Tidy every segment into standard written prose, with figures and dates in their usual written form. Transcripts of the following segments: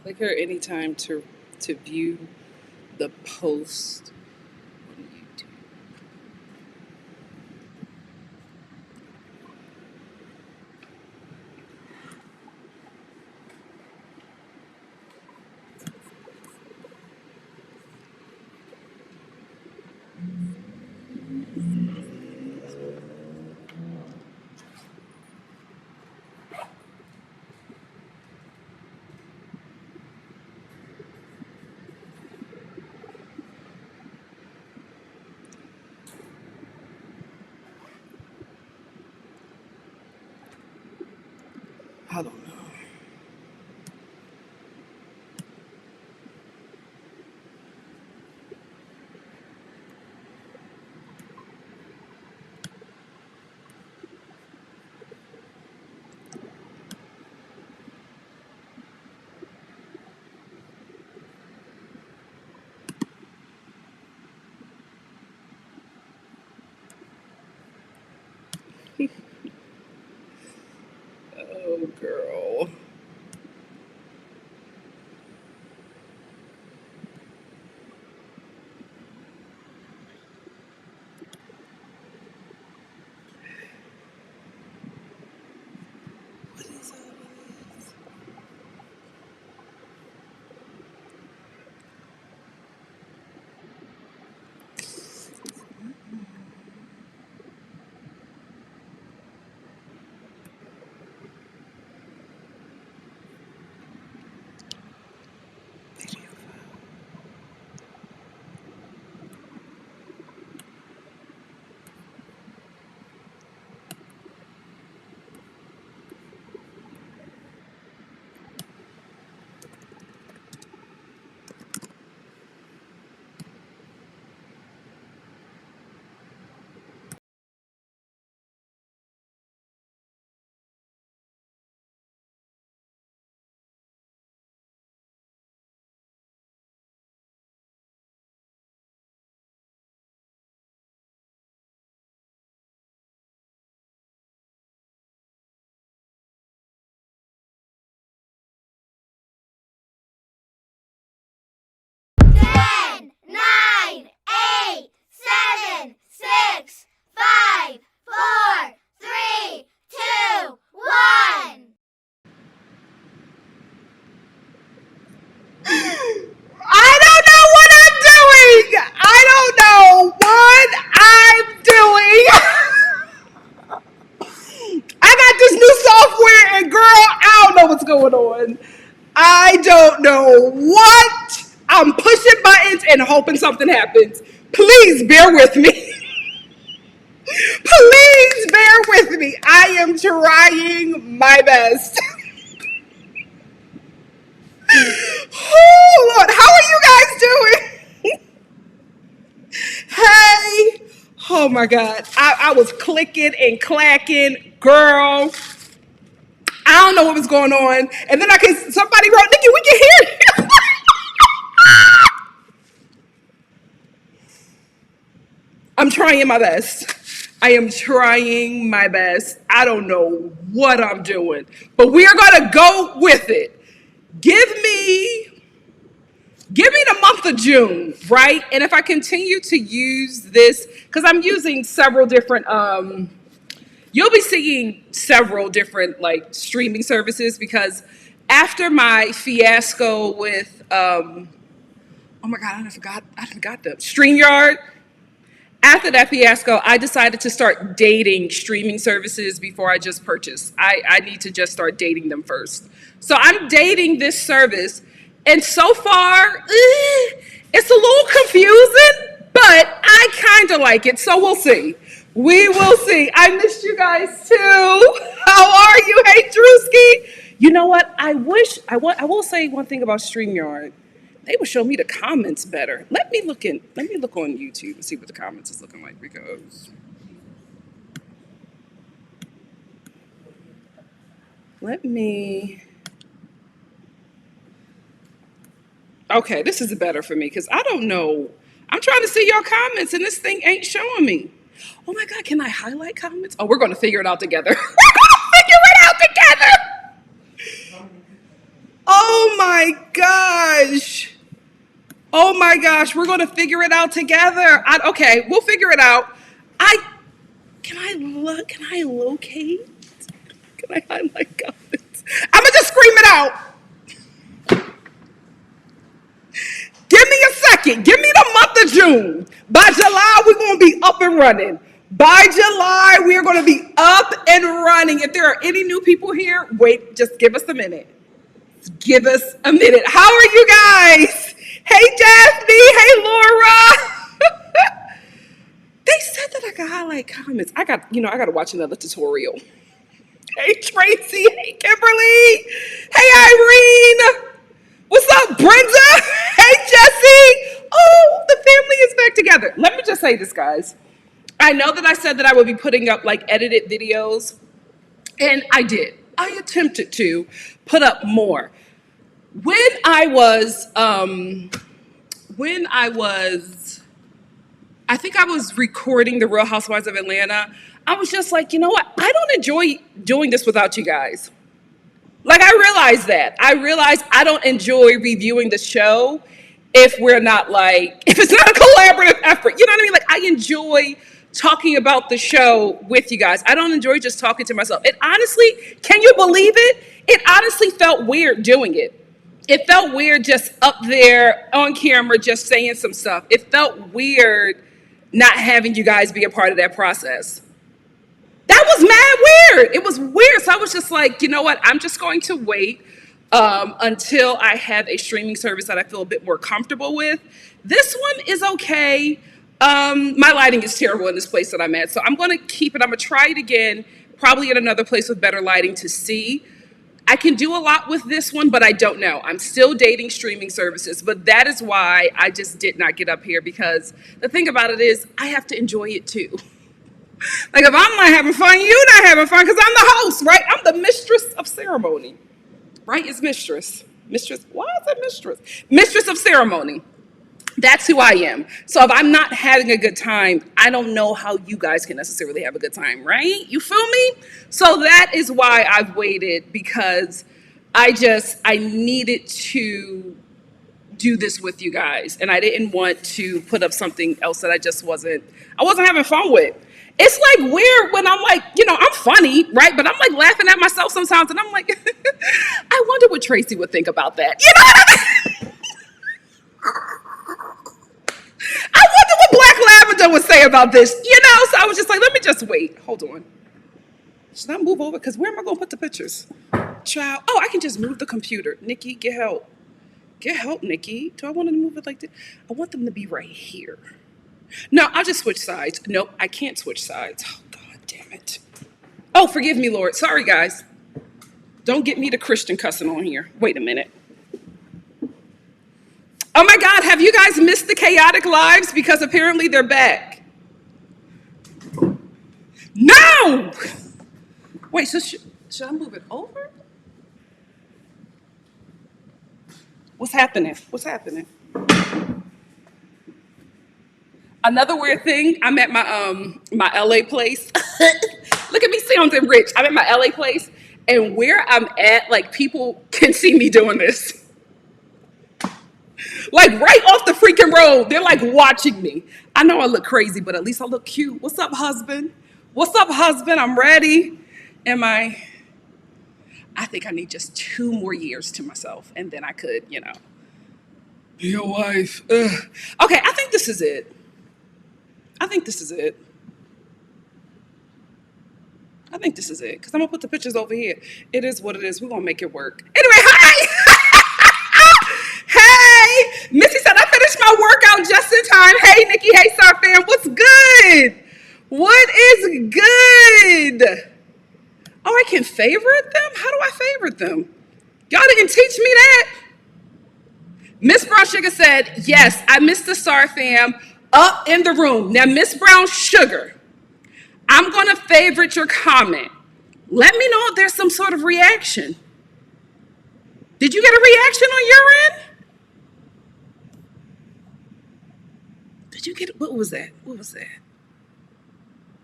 Click her anytime to view the post on YouTube. I don't know. Oh, girl. What is all this? Video file. Ten, nine, eight, seven, six, five, four, three, two, one. I don't know what I'm doing. I don't know what I'm doing. I got this new software and girl, I don't know what's going on. I don't know what. I'm pushing buttons and hoping something happens. Please bear with me. Please bear with me. I am trying my best. Oh, Lord. How are you guys doing? Hey. Oh, my God. I was clicking and clacking. Girl, I don't know what was going on. And then somebody wrote, Nikki, we can hear you. I'm trying my best. I am trying my best. I don't know what I'm doing, but we are going to go with it. Give me the month of June, right? And if I continue to use this, because I'm using several different, you'll be seeing several different like streaming services because after my fiasco with, oh my God, I forgot the StreamYard. After that fiasco, I decided to start dating streaming services before I just purchase. I need to just start dating them first. So I'm dating this service, and so far, it's a little confusing, but I kind of like it. So we'll see. We will see. I missed you guys too. How are you? Hey, Drewski. You know what? I will say one thing about StreamYard. They would show me the comments better. Let me look on YouTube and see what the comments is looking like because okay, this is better for me because I don't know. I'm trying to see your comments and this thing ain't showing me. Oh my God, can I highlight comments? Oh, we're going to figure it out together. We're going to figure it out together. Oh my gosh. Oh my gosh, we're gonna figure it out together. Okay, we'll figure it out. Can I locate? Can I highlight comments? I'm gonna just scream it out. Give me a second. Give me the month of June. By July, we're gonna be up and running. By July, we are gonna be up and running. If there are any new people here, wait, just give us a minute. Give us a minute. How are you guys? Hey, Daphne. Hey, Laura. They said that I could highlight comments. I got to watch another tutorial. Hey, Tracy. Hey, Kimberly. Hey, Irene. What's up, Brenda? Hey, Jesse. Oh, the family is back together. Let me just say this, guys. I know that I said that I would be putting up like edited videos, and I did. I attempted to put up more. When I think I was recording The Real Housewives of Atlanta, I was just like, you know what? I don't enjoy doing this without you guys. Like, I realized that. I realized I don't enjoy reviewing the show if it's not a collaborative effort. You know what I mean? Like, I enjoy talking about the show with you guys. I don't enjoy just talking to myself. It honestly, can you believe it? It honestly felt weird doing it. It felt weird just up there on camera, just saying some stuff. It felt weird not having you guys be a part of that process. That was mad weird. It was weird. So I was just like, you know what? I'm just going to wait until I have a streaming service that I feel a bit more comfortable with. This one is okay. My lighting is terrible in this place that I'm at. So I'm going to keep it. I'm going to try it again, probably at another place with better lighting to see. I can do a lot with this one, but I don't know. I'm still dating streaming services, but that is why I just did not get up here, because the thing about it is I have to enjoy it too. Like, if I'm not having fun, you're not having fun, because I'm the host, right? I'm the mistress of ceremony, right? It's mistress. Mistress, why is it mistress? Mistress of ceremony. That's who I am. So if I'm not having a good time, I don't know how you guys can necessarily have a good time, right? You feel me? So that is why I've waited, because I needed to do this with you guys. And I didn't want to put up something else that I wasn't having fun with. It's like weird when I'm like, I'm funny, right? But I'm like laughing at myself sometimes, and I'm like, I wonder what Tracy would think about that. You know what I mean? I wonder what Black Lavender would say about this, So I was just like, let me just wait. Hold on. Should I move over? Because where am I going to put the pictures? Child. Oh, I can just move the computer. Nikki, get help. Get help, Nikki. Do I want to move it like this? I want them to be right here. No, I'll just switch sides. Nope, I can't switch sides. Oh, God damn it. Oh, forgive me, Lord. Sorry, guys. Don't get me the Christian cussing on here. Wait a minute. Oh my God, have you guys missed the chaotic lives? Because apparently they're back. No! Wait, so should I move it over? What's happening? What's happening? Another weird thing, I'm at my LA place. Look at me sounding rich. I'm at my LA place, and where I'm at, like, people can see me doing this. Like, right off the freaking road, they're like watching me. I know I look crazy, but at least I look cute. What's up, husband? What's up, husband? I'm ready. I think I need just 2 more years to myself, and then I could, be your wife. Ugh. Okay, I think this is it. Because I'm going to put the pictures over here. It is what it is. We're going to make it work. Anyway, hi! Hey! Missy said, I finished my workout just in time. Hey, Nikki. Hey, Star fam. What's good? What is good? Oh, I can favorite them? How do I favorite them? Y'all didn't teach me that. Miss Brown Sugar said, yes, I missed the Star fam up in the room. Now, Miss Brown Sugar, I'm going to favorite your comment. Let me know if there's some sort of reaction. Did you get a reaction on your end? Did you get, what was that? Wait,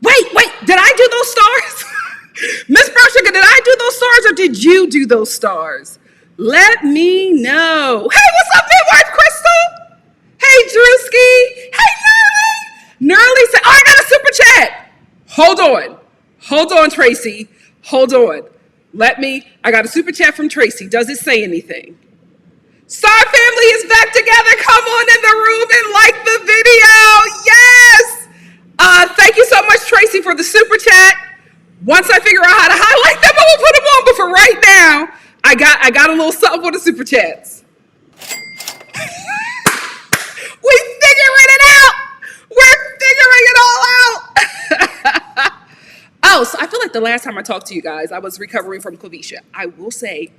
did I do those stars? Miss Brown Sugar, did I do those stars or did you do those stars? Let me know. Hey, what's up, midwife Crystal? Hey, Drewski. Hey, Nerly. Nerly said, oh, I got a super chat. Hold on. Hold on, Tracy. Hold on. I got a super chat from Tracy. Does it say anything? Star family is back together. Come on in the room and like the video. Yes. Thank you so much, Tracy, for the super chat. Once I figure out how to highlight them, I will put them on. But for right now, I got a little something for the super chats. We figuring it out. We're figuring it all out. Oh, so I feel like the last time I talked to you guys, I was recovering from Clavisha. I will say,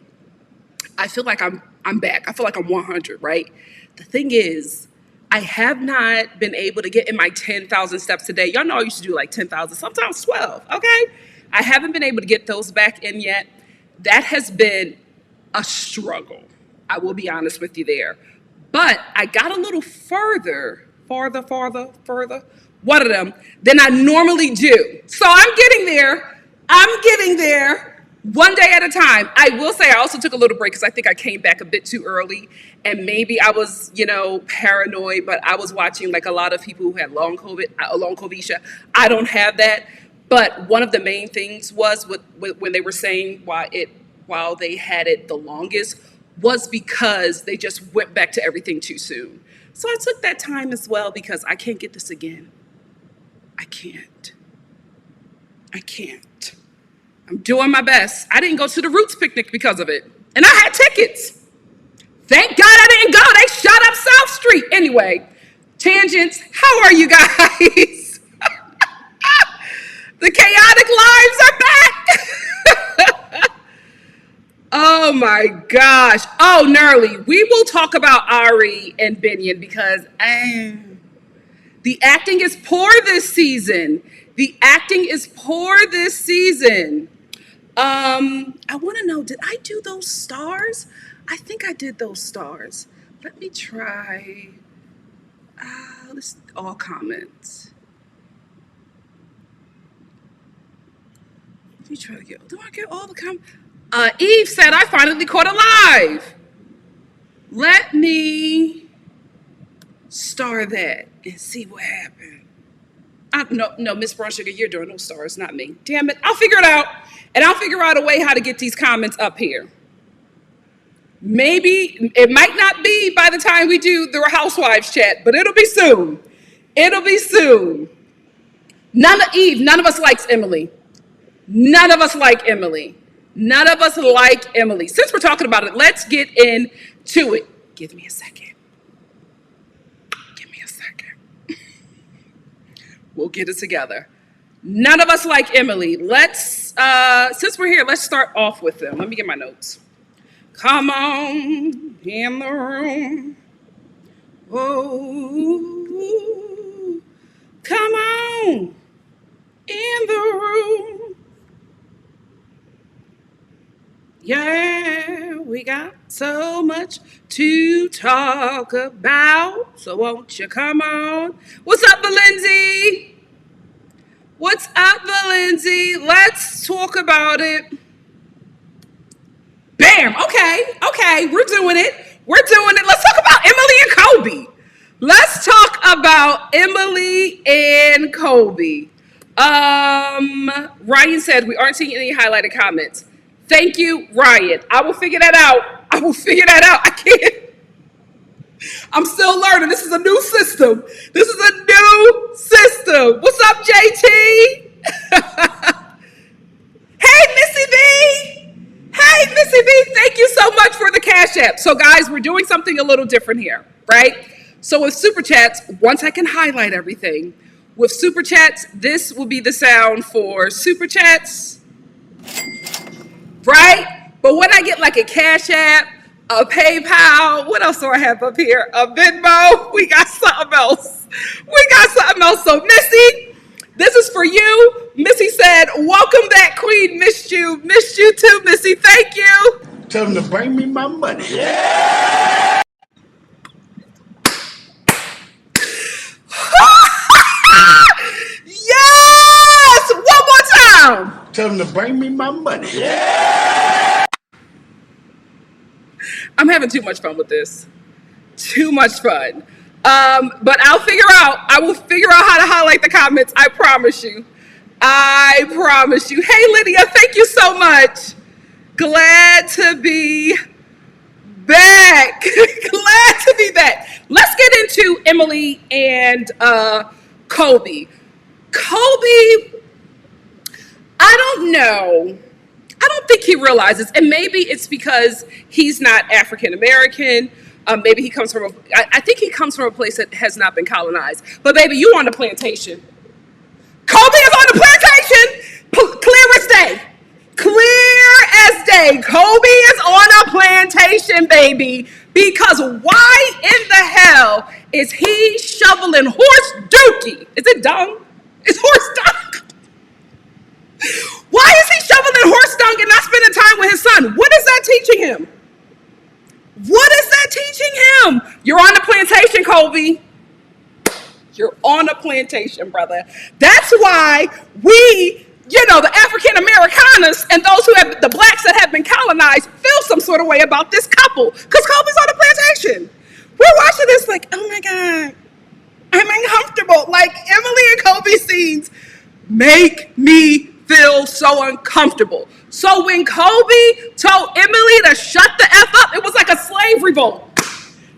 I feel like I'm back. I feel like I'm 100, right? The thing is, I have not been able to get in my 10,000 steps a day. Y'all know I used to do like 10,000, sometimes 12, okay? I haven't been able to get those back in yet. That has been a struggle. I will be honest with you there. But I got a little farther, one of them, than I normally do. So I'm getting there. One day at a time. I will say I also took a little break because I think I came back a bit too early, and maybe I was, paranoid, but I was watching like a lot of people who had long Covisha. I don't have that. But one of the main things was when they were saying while they had it the longest was because they just went back to everything too soon. So I took that time as well because I can't get this again. I can't. I'm doing my best. I didn't go to the Roots picnic because of it. And I had tickets. Thank God I didn't go. They shut up South Street. Anyway, tangents. How are you guys? The chaotic lives are back. Oh my gosh. Oh, Nerly, we will talk about Ari and Binion because the acting is poor this season. I want to know, did I do those stars? I think I did those stars. Let me try. Let's all comments. Let me try to do I get all the comments? Eve said, I finally caught alive. Let me star that and see what happened. No, Miss Brown Sugar, you're doing those stars, not me. Damn it, I'll figure it out. And I'll figure out a way how to get these comments up here. Maybe, it might not be by the time we do the Housewives chat, but it'll be soon. None of us likes Emily. None of us like Emily. Since we're talking about it, let's get into it. Give me a second. We'll get it together. None of us like Emily. Let's, since we're here, let's start off with them. Let me get my notes. Come on in the room. Oh, come on in the room. Yeah, we got so much to talk about. So won't you come on? What's up, Valenzi? Let's talk about it. Bam. Okay. We're doing it. Let's talk about Emily and Colby. Ryan said we aren't seeing any highlighted comments. Thank you, Ryan. I will figure that out. I can't. I'm still learning. This is a new system. What's up, JT? Hey, Missy B. Thank you so much for the Cash App. So, guys, we're doing something a little different here, right? So with Super Chats, once I can highlight everything, with Super Chats, this will be the sound for Super Chats, right? But when I get like a Cash App, a PayPal, what else do I have up here? A Venmo, we got something else. So Missy, this is for you. Missy said, welcome back, Queen. Missed you too, Missy. Thank you. Tell them to bring me my money. Yeah. Yes! One more time. Tell them to bring me my money. Yeah. I'm having too much fun with this. Too much fun. But I will figure out how to highlight the comments. I promise you. I promise you. Hey, Lydia, thank you so much. Glad to be back. Glad to be back. Let's get into Emily and Kobe. Kobe, I don't know. I don't think he realizes, and maybe it's because he's not African American. Maybe he comes from I think he comes from a place that has not been colonized. But baby, you on the plantation. Kobe is on the plantation. Clear as day. Clear as day. Kobe is on a plantation, baby. Because why in the hell is he shoveling horse dookie? Is it dung? It's horse dung. Why is he shoveling horse dung and not spending time with his son? What is that teaching him? What is that teaching him? You're on the plantation, Kobe. You're on a plantation, brother. That's why we, the African Americanas and those the blacks that have been colonized feel some sort of way about this couple. Because Kobe's on the plantation. We're watching this like, oh my God, I'm uncomfortable. Like Emily and Kobe scenes make me feel so uncomfortable. So when Kobe told Emily to shut the F up, it was like a slave revolt.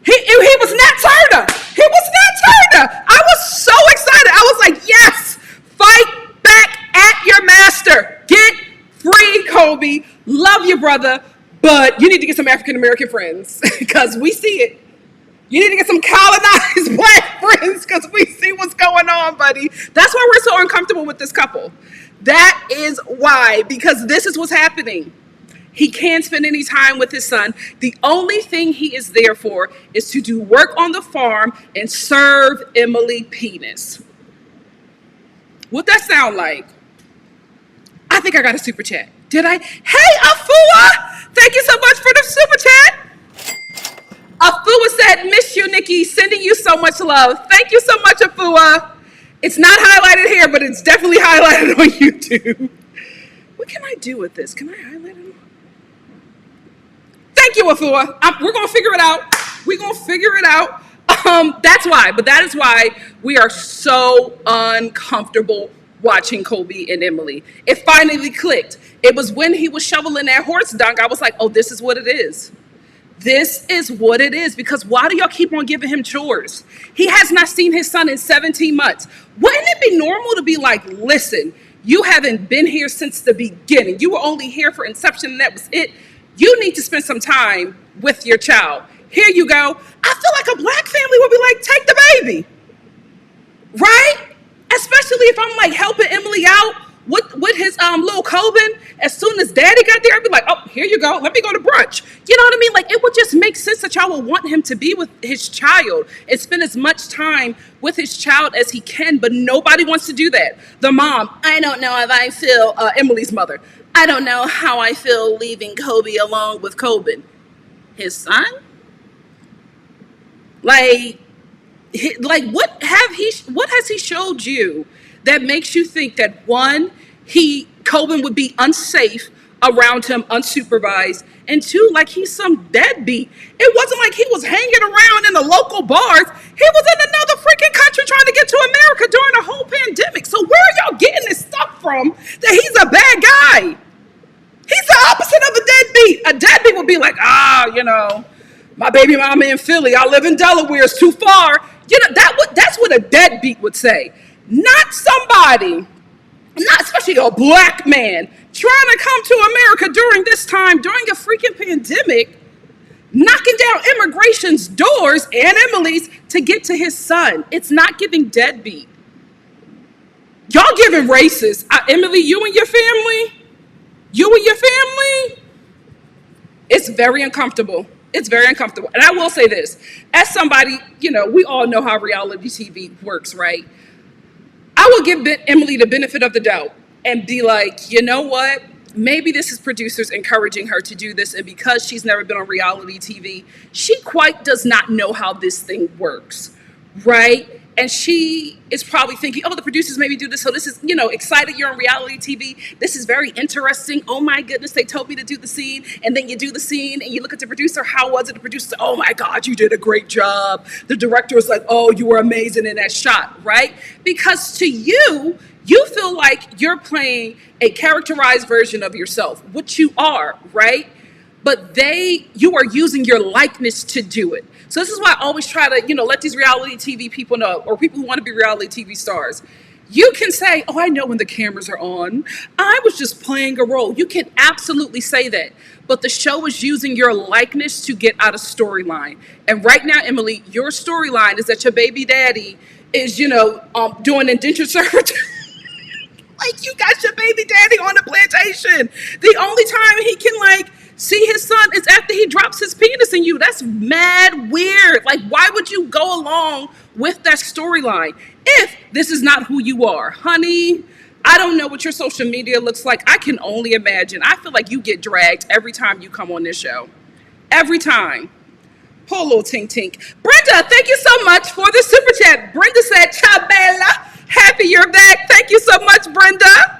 He was Nat Turner. He was Nat Turner. I was so excited. I was like, yes, fight back at your master. Get free, Kobe. Love you, brother. But you need to get some African American friends because we see it. You need to get some colonized black friends because we see what's going on, buddy. That's why we're so uncomfortable with this couple. That is why, because this is what's happening. He can't spend any time with his son. The only thing he is there for is to do work on the farm and serve Emily penis. What that sound like? I think I got a super chat. Did I? Hey, Afua! Thank you so much for the super chat. Afua said, miss you, Nikki. Sending you so much love. Thank you so much, Afua. It's not highlighted here, but it's definitely highlighted on YouTube. What can I do with this? Can I highlight it? Thank you, Afua. We're going to figure it out. We're going to figure it out. That's why. But that is why we are so uncomfortable watching Kobe and Emily. It finally clicked. It was when he was shoveling that horse dunk. I was like, oh, this is what it is. This is what it is. Because why do y'all keep on giving him chores? He has not seen his son in 17 months. Wouldn't it be normal to be like, listen, you haven't been here since the beginning. You were only here for inception and that was it. You need to spend some time with your child. Here you go. I feel like a black family would be like, take the baby. Right? Especially if I'm like helping Emily out with his little Coben. As soon as daddy got there, I'd be like, oh, here you go. Let me go to brunch. You know what I mean? Like it would just make sense that y'all would want him to be with his child and spend as much time with his child as he can, but nobody wants to do that. The mom, I don't know if I feel, Emily's mother, I don't know how I feel leaving Kobe along with Coben. His son? Like what has he showed you that makes you think that one, Coben would be unsafe around him unsupervised, and two, like he's some deadbeat. It wasn't like he was hanging around in the local bars. He was in another freaking country trying to get to America during a whole pandemic. So where are y'all getting this stuff from that he's a bad guy? He's the opposite of a deadbeat. A deadbeat would be like, my baby mama in Philly, I live in Delaware, it's too far. That's what a deadbeat would say. Not somebody, not especially a black man, trying to come to America during this time, during a freaking pandemic, knocking down immigration's doors and Emily's to get to his son. It's not giving deadbeat. Y'all giving racist. Emily, you and your family? It's very uncomfortable. It's very uncomfortable. And I will say this, as somebody, we all know how reality TV works, right? I will give Emily the benefit of the doubt and be like, you know what? Maybe this is producers encouraging her to do this. And because she's never been on reality TV, she quite does not know how this thing works, right? And she is probably thinking, oh, the producers maybe do this. So this is, excited. You're on reality TV. This is very interesting. Oh my goodness, they told me to do the scene. And then you do the scene and you look at the producer. How was it? The producer said, oh my God, you did a great job. The director was like, oh, you were amazing in that shot, right? Because to you, you feel like you're playing a characterized version of yourself, which you are, right? But you are using your likeness to do it. So this is why I always try to, let these reality TV people know, or people who want to be reality TV stars. You can say, oh, I know when the cameras are on. I was just playing a role. You can absolutely say that. But the show is using your likeness to get out a storyline. And right now, Emily, your storyline is that your baby daddy is, doing indentured servitude. Like, you got your baby daddy on the plantation. The only time he can, see his son is after he drops his penis in you. That's mad weird. Like, why would you go along with that storyline if this is not who you are? Honey, I don't know what your social media looks like. I can only imagine. I feel like you get dragged every time you come on this show. Every time. Poor little Tink Tink. Brenda, thank you so much for the super chat. Brenda said, ciao bella. Happy you're back. Thank you so much, Brenda.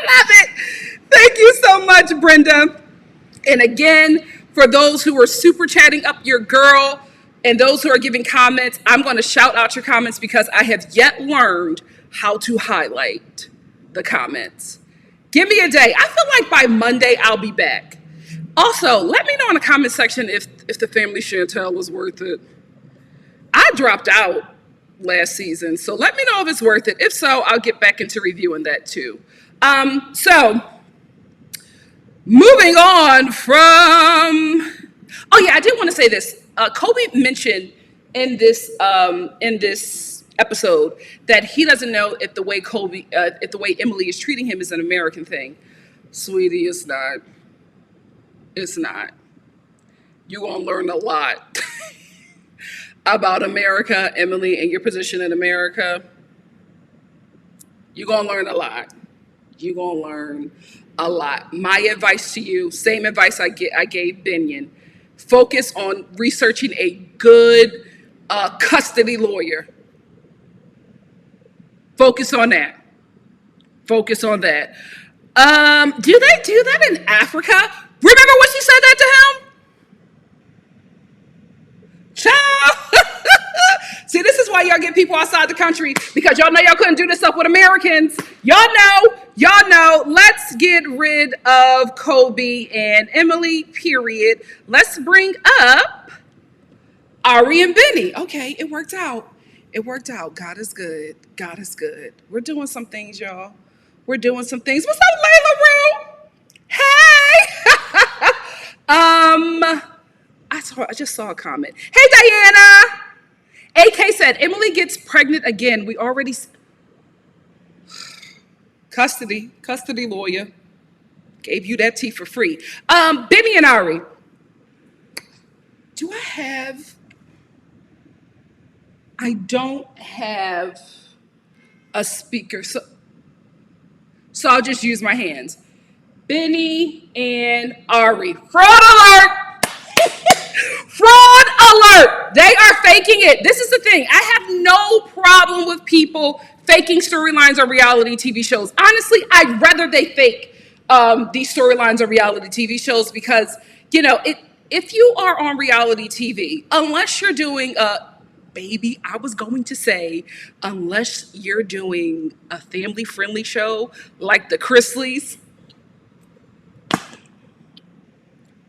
Love it. Thank you so much, Brenda. And again, for those who are super chatting up your girl and those who are giving comments, I'm going to shout out your comments because I have yet learned how to highlight the comments. Give me a day. I feel like by Monday, I'll be back. Also, let me know in the comment section if the family Chantel was worth it. I dropped out last season, so let me know if it's worth it. If so, I'll get back into reviewing that too. So moving on from, oh yeah, I did want to say this. Kobe mentioned in this episode that he doesn't know if the way Emily is treating him is an American thing. Sweetie, it's not. It's not. You're gonna learn a lot about America, Emily, and your position in America. You're gonna learn a lot. You're gonna learn a lot. My advice to you, same advice I gave Binion. Focus on researching a good custody lawyer. Focus on that. Focus on that. Do they do that in Africa? Remember when she said that to him? Ciao. See, this is why y'all get people outside the country, because y'all know y'all couldn't do this stuff with Americans. Y'all know. Let's get rid of Kobe and Emily, period. Let's bring up Ari and Benny. Okay, it worked out. It worked out. God is good. God is good. We're doing some things, y'all. We're doing some things. What's up, Layla Rue? Hey! I just saw a comment. Hey, Diana! AK said, Emily gets pregnant again. We already... Custody lawyer. Gave you that tea for free. Benny and Ari. Do I have... I don't have a speaker. So I'll just use my hands. Benny and Ari. Fraud alert! Fraud alert! They are faking it. This is the thing. I have no problem with people faking storylines on reality TV shows. Honestly, I'd rather they fake these storylines on reality TV shows because, if you are on reality TV, unless you're doing unless you're doing a family-friendly show like the Chrisleys.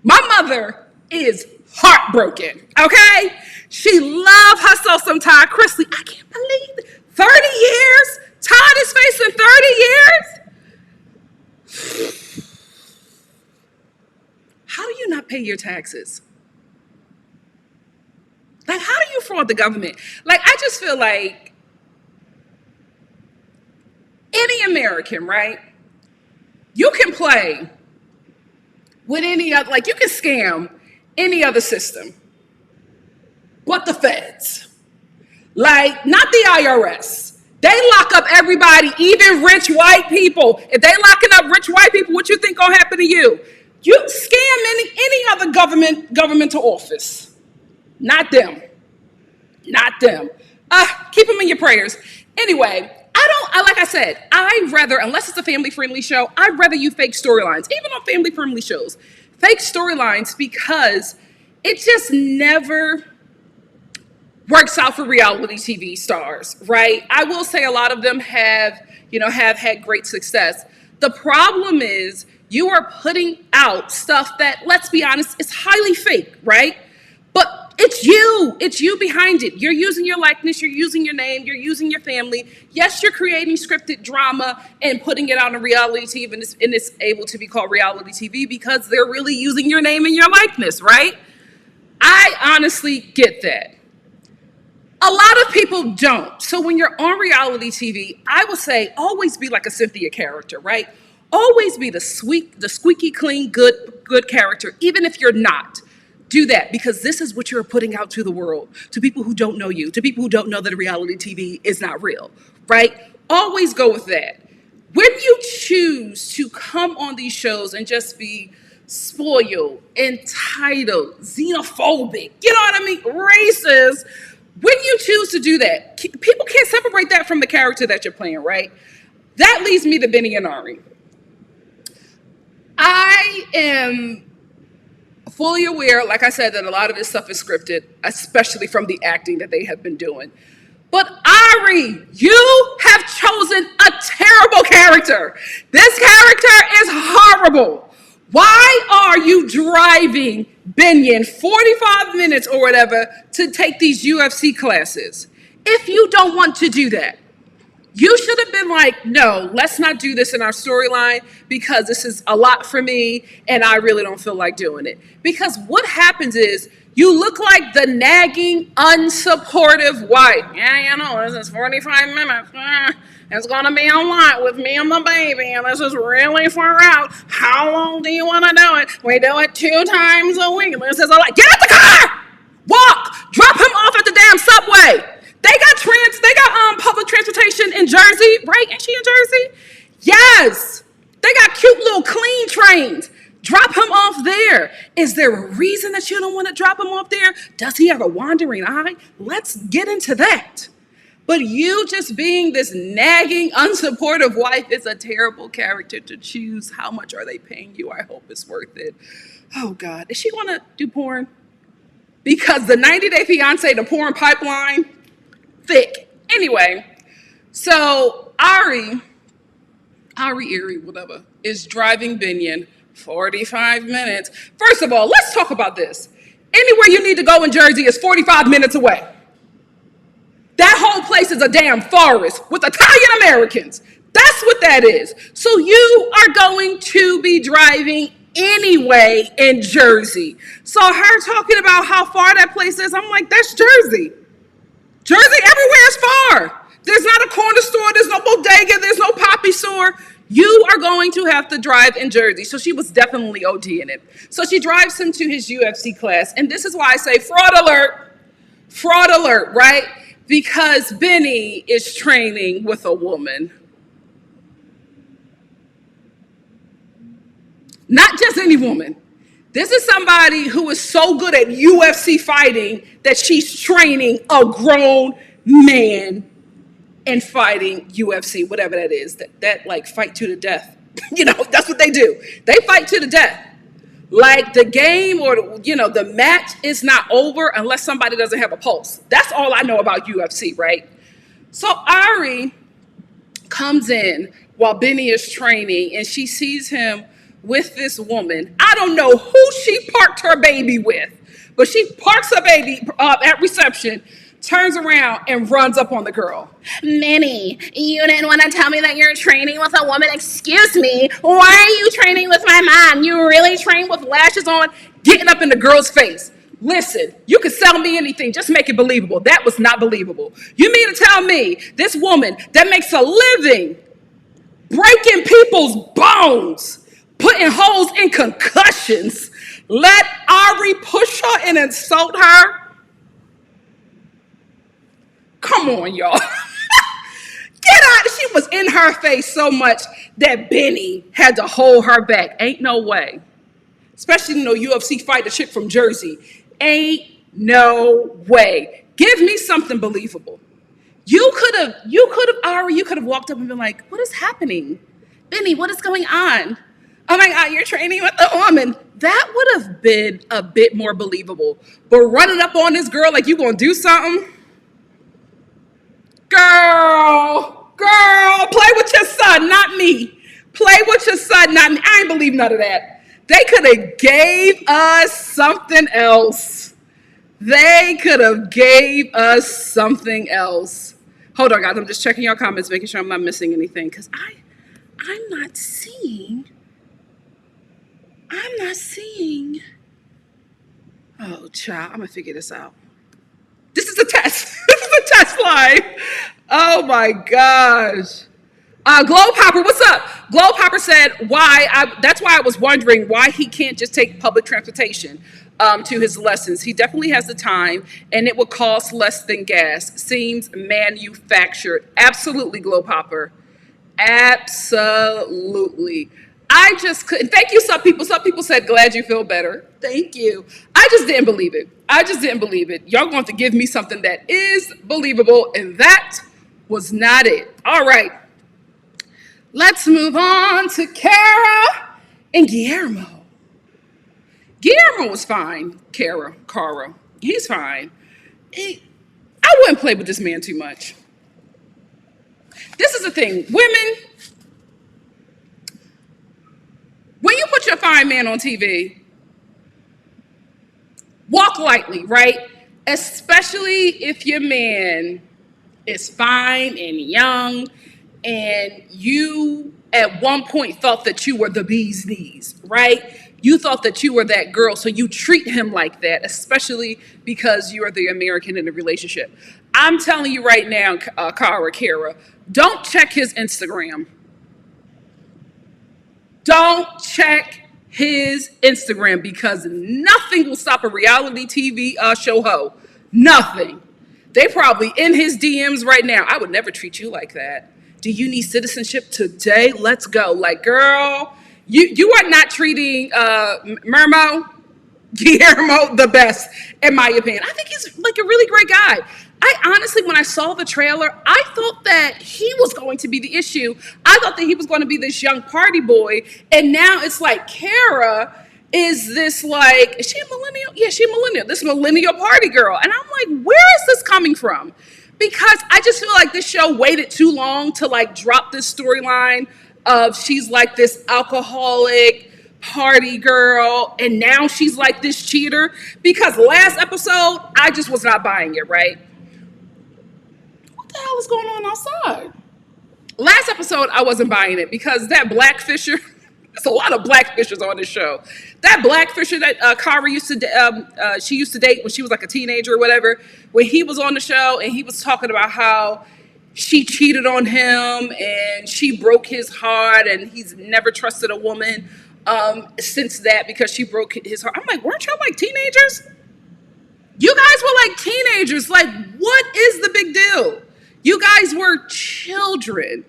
My mother is heartbroken, okay? She loved herself some Todd Chrisley. I can't believe it. 30 years? Todd is facing 30 years? How do you not pay your taxes? Like, how do you fraud the government? Like, I just feel like any American, right? You can play with any other, like, you can scam any other system but the feds. Like, not the IRS. They lock up everybody, even rich white people. If they locking up rich white people, what you think gonna happen to you? You scam any other governmental office. Not them. Not them. Keep them in your prayers. Anyway, like I said, I'd rather, unless it's a family-friendly show, I'd rather you fake storylines, even on family-friendly shows. Fake storylines, because it just never works out for reality TV stars, right? I will say a lot of them have had great success. The problem is you are putting out stuff that, let's be honest, is highly fake, right? But it's you behind it. You're using your likeness, you're using your name, you're using your family. Yes, you're creating scripted drama and putting it on a reality TV, and it's able to be called reality TV because they're really using your name and your likeness, right? I honestly get that. A lot of people don't. So when you're on reality TV, I would say always be like a Cynthia character, right? Always be the squeaky clean, good character, even if you're not. Do that, because this is what you're putting out to the world, to people who don't know you, to people who don't know that reality TV is not real, right? Always go with that. When you choose to come on these shows and just be spoiled, entitled, xenophobic, you know what I mean, racist, when you choose to do that, people can't separate that from the character that you're playing, right? That leads me to BINI and Ari. I am fully aware, like I said, that a lot of this stuff is scripted, especially from the acting that they have been doing. But Ari, you have chosen a terrible character. This character is horrible. Why are you driving Binion 45 minutes or whatever to take these UFC classes if you don't want to do that? You should have been like, no, let's not do this in our storyline because this is a lot for me and I really don't feel like doing it. Because what happens is you look like the nagging, unsupportive wife. Yeah, you know, this is 45 minutes. It's going to be a lot with me and the baby, and this is really far out. How long do you want to do it? We do it 2 times a week. This is a lot. Get out the car! Walk! Drop him off at the damn subway. They got public transportation in Jersey, right? Ain't she in Jersey? Yes. They got cute little clean trains. Drop him off there. Is there a reason that you don't want to drop him off there? Does he have a wandering eye? Let's get into that. But you just being this nagging, unsupportive wife is a terrible character to choose. How much are they paying you? I hope it's worth it. Oh, God. Is she going to do porn? Because the 90-Day Fiance, the porn pipeline, thick. Anyway, so Ari, whatever, is driving Binion 45 minutes. First of all, let's talk about this. Anywhere you need to go in Jersey is 45 minutes away. That whole place is a damn forest with Italian Americans. That's what that is. So you are going to be driving anyway in Jersey. So her talking about how far that place is, I'm like, that's Jersey. Jersey everywhere is far. There's not a corner store, there's no bodega, there's no poppy store. You are going to have to drive in Jersey. So she was definitely ODing it. So she drives him to his UFC class. And this is why I say fraud alert, right? Because BINI is training with a woman. Not just any woman. This is somebody who is so good at UFC fighting that she's training a grown man and fighting UFC, whatever that is. That like fight to the death. You know, that's what they do. They fight to the death. Like the game or, the match is not over unless somebody doesn't have a pulse. That's all I know about UFC, right? So Ari comes in while BINI is training and she sees him with this woman. I don't know who she parked her baby with, but she parks her baby at reception, turns around and runs up on the girl. Minnie, you didn't want to tell me that you're training with a woman. Excuse me, why are you training with my mom? You really train with lashes on? Getting up in the girl's face. Listen, you can sell me anything, just make it believable. That was not believable. You mean to tell me this woman that makes a living breaking people's bones, putting holes in concussions, let Ari push her and insult her? Come on, y'all. Get out. She was in her face so much that BINI had to hold her back. Ain't no way. Especially, UFC fight a chick from Jersey. Ain't No way. Give me something believable. You could have, Ari, you could have walked up and been like, what is happening? BINI, what is going on? Oh my God, you're training with a woman. That would have been a bit more believable. But running up on this girl like you gonna do something? Girl, play with your son, not me. Play with your son, not me. I ain't believe none of that. They could have gave us something else. They could have gave us something else. Hold on, guys. I'm just checking your comments, making sure I'm not missing anything. Because I'm not seeing. Oh, child. I'm going to figure this out. This is a test. This is a test live. Oh, my gosh. Glow Popper, what's up? Glow Popper said that's why I was wondering why he can't just take public transportation to his lessons. He definitely has the time and it would cost less than gas. Seems manufactured. Absolutely, Glow Popper. Absolutely. I just couldn't. Thank you, some people. Some people said, glad you feel better. Thank you. I just didn't believe it. Y'all going to give me something that is believable, and that was not it. All right. Let's move on to Kara and Guillermo. Guillermo was fine. Kara, he's fine. I wouldn't play with this man too much. This is the thing. Women, when you put your fine man on TV, walk lightly, right? Especially if your man is fine and young and you at one point thought that you were the bee's knees, right? You thought that you were that girl, so you treat him like that, especially because you are the American in the relationship. I'm telling you right now, Kara, don't check his Instagram. Don't check his Instagram because nothing will stop a reality TV show hoe. Nothing. They probably in his DMs right now. I would never treat you like that. Do you need citizenship today? Let's go. Like, girl, you are not treating Guillermo the best, in my opinion. I think he's like a really great guy. I honestly, when I saw the trailer, I thought that he was going to be the issue. I thought that he was going to be this young party boy. And now it's like Kara is this like, is she a millennial? Yeah, she's a millennial. This millennial party girl. And I'm like, where is this coming from? Because I just feel like this show waited too long to like drop this storyline of she's like this alcoholic party girl and now she's like this cheater. Because last episode, I just was not buying it, right? What the hell is going on outside? Last episode, I wasn't buying it because that Blackfisher, there's a lot of Blackfishers on this show. That Blackfisher that Kara used to date when she was like a teenager or whatever, when he was on the show and he was talking about how she cheated on him and she broke his heart and he's never trusted a woman since that because she broke his heart. I'm like, weren't y'all like teenagers? You guys were like teenagers. Like, what is the big deal? You guys were children.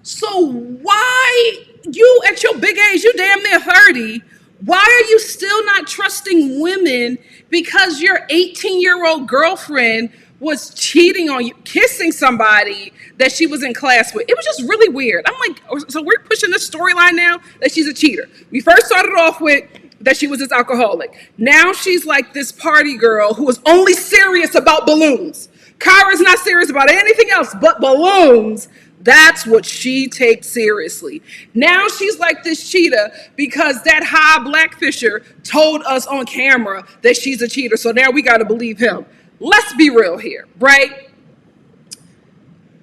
So why, you at your big age, you damn near 30, why are you still not trusting women because your 18-year-old girlfriend was cheating on you, kissing somebody that she was in class with? It was just really weird. I'm like, so we're pushing this storyline now that she's a cheater. We first started off with that she was this alcoholic. Now she's like this party girl who is only serious about balloons. Kara's not serious about anything else but balloons. That's what she takes seriously. Now she's like this cheater because that high Blackfisher told us on camera that she's a cheater. So now we got to believe him. Let's be real here, right?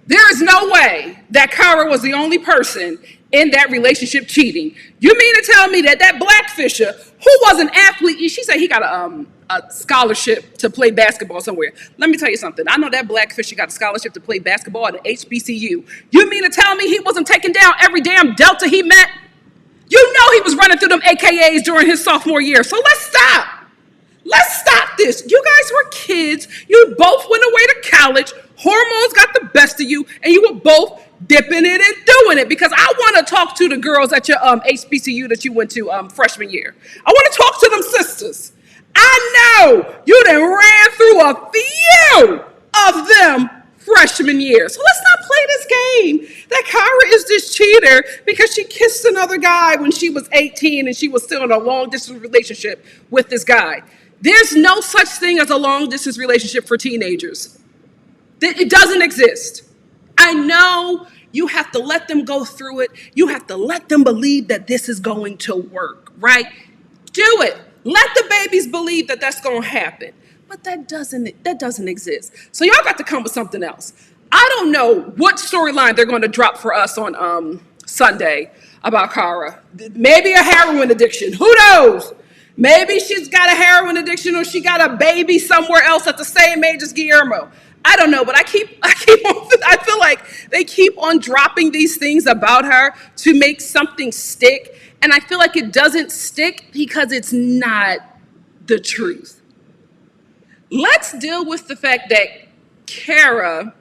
There is no way that Kara was the only person in that relationship cheating. You mean to tell me that Blackfisher, who was an athlete, she said he got a scholarship to play basketball somewhere. Let me tell you something. I know that Blackfisher got a scholarship to play basketball at HBCU. You mean to tell me he wasn't taking down every damn Delta he met? You know he was running through them AKAs during his sophomore year. So let's stop. Let's stop this. You guys were kids. You both went away to college. Hormones got the best of you, and you were both dipping it and doing it. Because I want to talk to the girls at your HBCU that you went to freshman year. I want to talk to them sisters. I know you done ran through a few of them freshman year. So let's not play this game that Kyra is this cheater because she kissed another guy when she was 18 and she was still in a long distance relationship with this guy. There's no such thing as a long distance relationship for teenagers. It doesn't exist. I know you have to let them go through it. You have to let them believe that this is going to work, right? Do it. Let the babies believe that that's going to happen. But that doesn't exist. So y'all got to come with something else. I don't know what storyline they're going to drop for us on Sunday about Cara. Maybe a heroin addiction. Who knows? Maybe she's got a heroin addiction or she got a baby somewhere else at the same age as Guillermo. I don't know, but I feel like they keep on dropping these things about her to make something stick. And I feel like it doesn't stick because it's not the truth. Let's deal with the fact that Cara,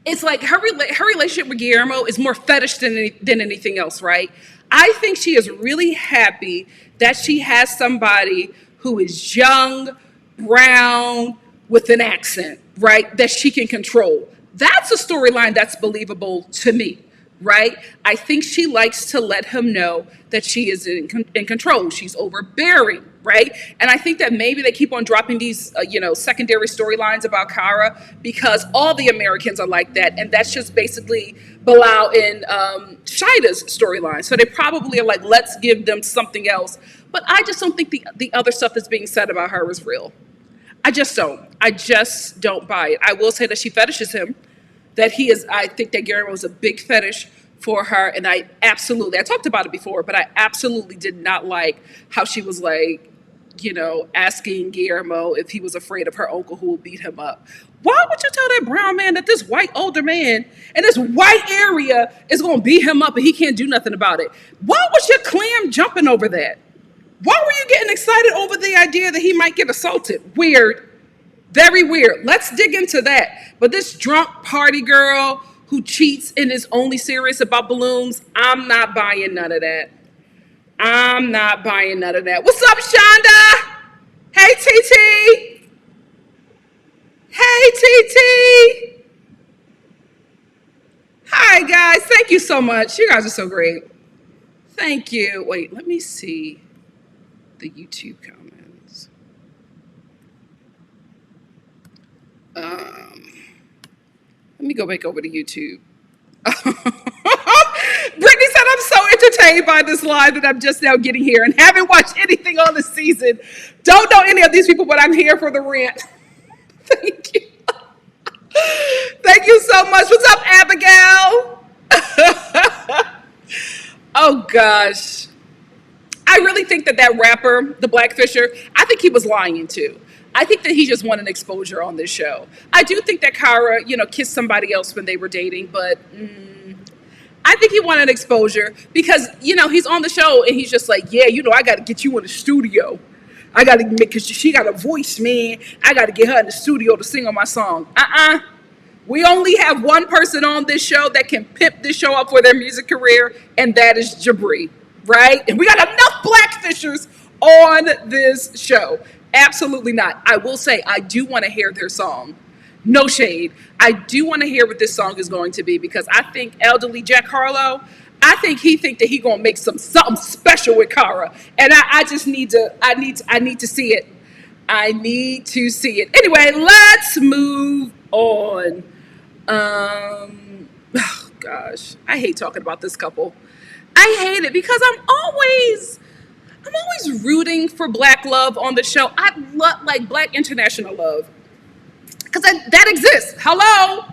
it's like her relationship with Guillermo is more fetish than anything else, right? I think she is really happy that she has somebody who is young, brown, with an accent, right? That she can control. That's a storyline that's believable to me, right? I think she likes to let him know that she is in control. She's overbearing, right? And I think that maybe they keep on dropping these, secondary storylines about Cara because all the Americans are like that. And that's just basically Bilal and SHEEDA's storyline. So they probably are like, let's give them something else. But I just don't think the other stuff that's being said about her is real. I just don't buy it. I will say that she fetishes him. I think that Guillermo is a big fetish for her. And I talked about it before, but I absolutely did not like how she was like, asking Guillermo if he was afraid of her uncle who will beat him up. Why would you tell that brown man that this white older man in this white area is going to beat him up and he can't do nothing about it? Why was your clam jumping over that? Why were you getting excited over the idea that he might get assaulted? Weird. Very weird. Let's dig into that. But this drunk party girl who cheats and is only serious about balloons, I'm not buying none of that. I'm not buying none of that. What's up, Shonda? Hey, TT. Hey, TT. Hi, guys. Thank you so much. You guys are so great. Thank you. Wait, let me see the YouTube comments. Let me go back over to YouTube. Brittany said, I'm so entertained by this live that I'm just now getting here and haven't watched anything on the season. Don't know any of these people, but I'm here for the rant. Thank you. Thank you so much. What's up, Abigail? Oh, gosh. I really think that rapper, the Blackfisher, I think he was lying too. I think that he just wanted exposure on this show. I do think that Cara, kissed somebody else when they were dating, but I think he wanted exposure because, he's on the show and he's just like, yeah, I got to get you in the studio. I got to make, because she got a voice, man. I got to get her in the studio to sing on my song. We only have one person on this show that can pimp this show up for their music career, and that is JIBRI, right? And we got enough Blackfishers on this show. Absolutely not. I will say I do want to hear their song. No shade. I do want to hear what this song is going to be because I think elderly Jack Harlow, I think that he gonna make something special with Cara, and I need to see it. I need to see it. Anyway, let's move on. Oh gosh, I hate talking about this couple. I hate it because I'm always rooting for Black love on the show. I love like Black international love because that exists. Hello,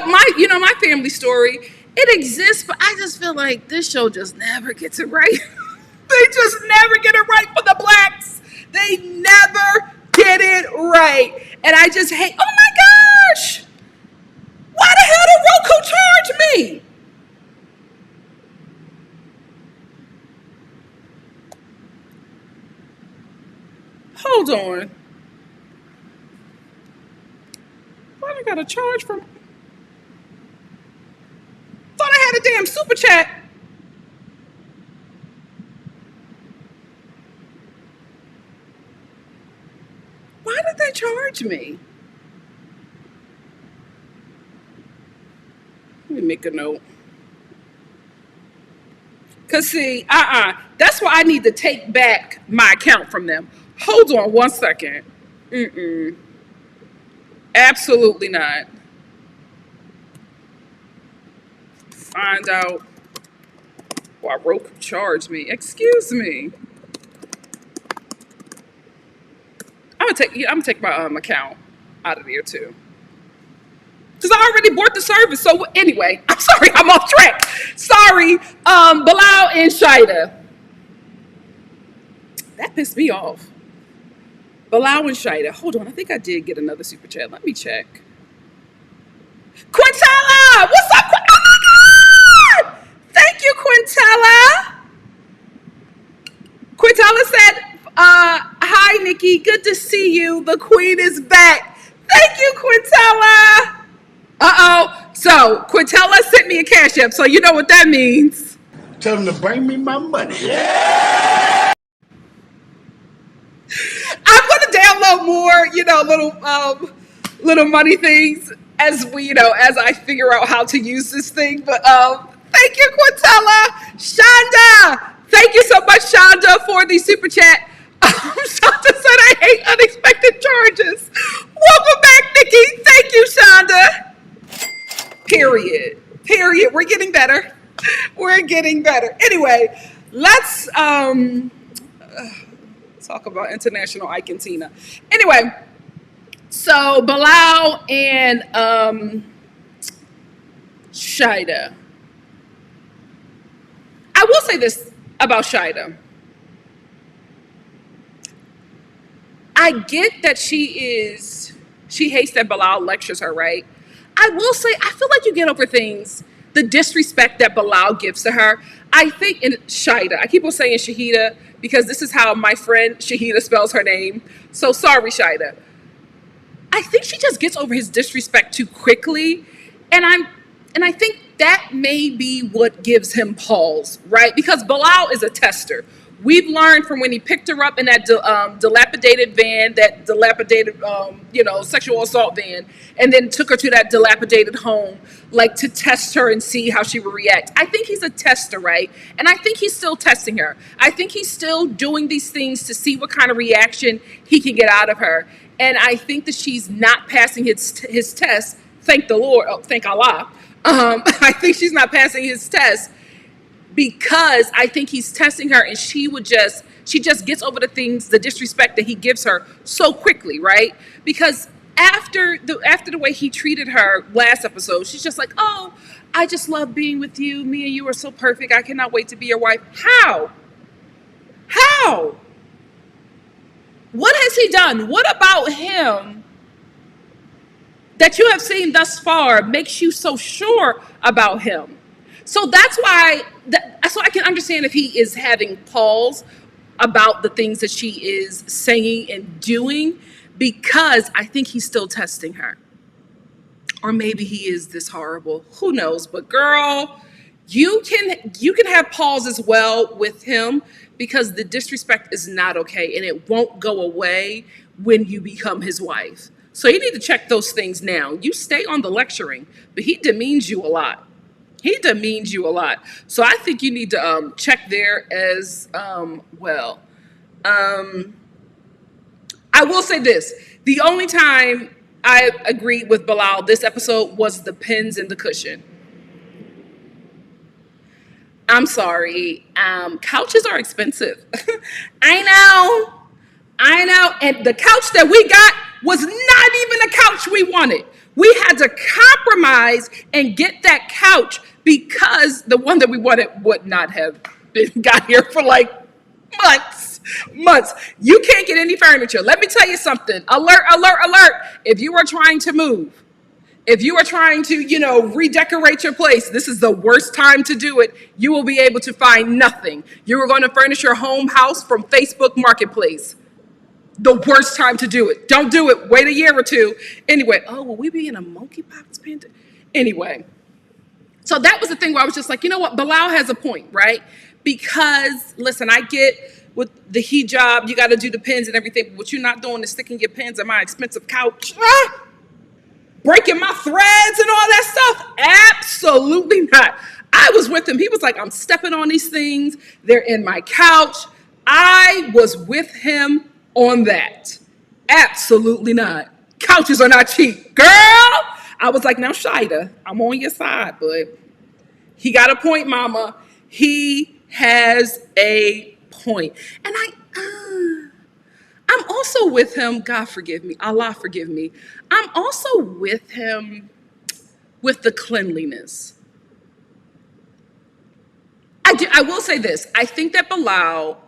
my family story. It exists, but I just feel like this show just never gets it right. They just never get it right for the Blacks. They never get it right, and I just hate. Oh my gosh, why the hell did Roku charge me? Hold on. Why I got a charge from? Thought I had a damn super chat. charge me? Let me make a note. Cause see, that's why I need to take back my account from them. Hold on one second. Absolutely not. Find out why Roku charged me. Excuse me. I'm gonna take my account out of there too. Because I already bought the service. So anyway, I'm sorry, I'm off track. Sorry, Bilal and SHEEDA. That pissed me off. Bilal and SHEEDA. Hold on, I think I did get another super chat. Let me check. Quintella! What's up? Oh my God! Thank you, Quintella. Quintella said, hi, Nikki. Good to see you. The queen is back. Thank you, Quintella. Uh-oh. So, Quintella sent me a cash app, so you know what that means. Tell them to bring me my money. I'm going to download more, little money things as as I figure out how to use this thing. But thank you, Quintella. Shonda. Thank you so much, Shonda, for the super chat. Shonda said, I hate unexpected charges. Welcome back, Nikki. Thank you, Shonda. Period. We're getting better. We're getting better. Anyway, let's talk about International Ike and Tina. Anyway, so Bilal and SHEEDA. I will say this about SHEEDA. I get that she hates that Bilal lectures her, right? I will say, I feel like you get over things, the disrespect that Bilal gives to her. I think in SHEEDA, I keep on saying Shahida because this is how my friend Shahida spells her name. So sorry, SHEEDA. I think she just gets over his disrespect too quickly. And I think that may be what gives him pause, right? Because Bilal is a tester. We've learned from when he picked her up in that dilapidated van, that dilapidated, sexual assault van, and then took her to that dilapidated home, like to test her and see how she would react. I think he's a tester, right? And I think he's still testing her. I think he's still doing these things to see what kind of reaction he can get out of her. And I think that she's not passing his test. Thank the Lord. Oh, thank Allah. I think she's not passing his test because I think he's testing her, and she just gets over the disrespect that he gives her so quickly, right? Because after the way he treated her last episode, she's just like, oh, I just love being with you. Me and you are so perfect. I cannot wait to be your wife. How? What has he done? What about him that you have seen thus far makes you so sure about him? So that's why, so I can understand if he is having pause about the things that she is saying and doing, because I think he's still testing her. Or maybe he is this horrible. Who knows? But girl, you can have pause as well with him, because the disrespect is not okay, and it won't go away when you become his wife. So you need to check those things now. You stay on the lecturing, but he demeans you a lot. So I think you need to check there as well. I will say this. The only time I agreed with Bilal this episode was the pins and the cushion. I'm sorry. Couches are expensive. I know. And the couch that we got was not even a couch we wanted. We had to compromise and get that couch because the one that we wanted would not have got here for like months. You can't get any furniture. Let me tell you something. Alert. If you are trying to move, if you are trying to, redecorate your place, this is the worst time to do it. You will be able to find nothing. You are going to furnish your house from Facebook Marketplace. The worst time to do it. Don't do it. Wait a year or two. Anyway, will we be in a monkeypox pandemic? Anyway, so that was the thing where I was just like, you know what? Bilal has a point, right? Because, listen, I get with the hijab, you got to do the pins and everything. But what you're not doing is sticking your pins on my expensive couch. Breaking my threads and all that stuff. Absolutely not. I was with him. He was like, I'm stepping on these things. They're in my couch. I was with him on that. Absolutely not. Couches are not cheap. Girl, I was like, now, SHEEDA, I'm on your side, but he got a point, mama. He has a point. And I'm also with him. God forgive me. Allah forgive me. I'm also with him with the cleanliness. I will say this. I think that Bilal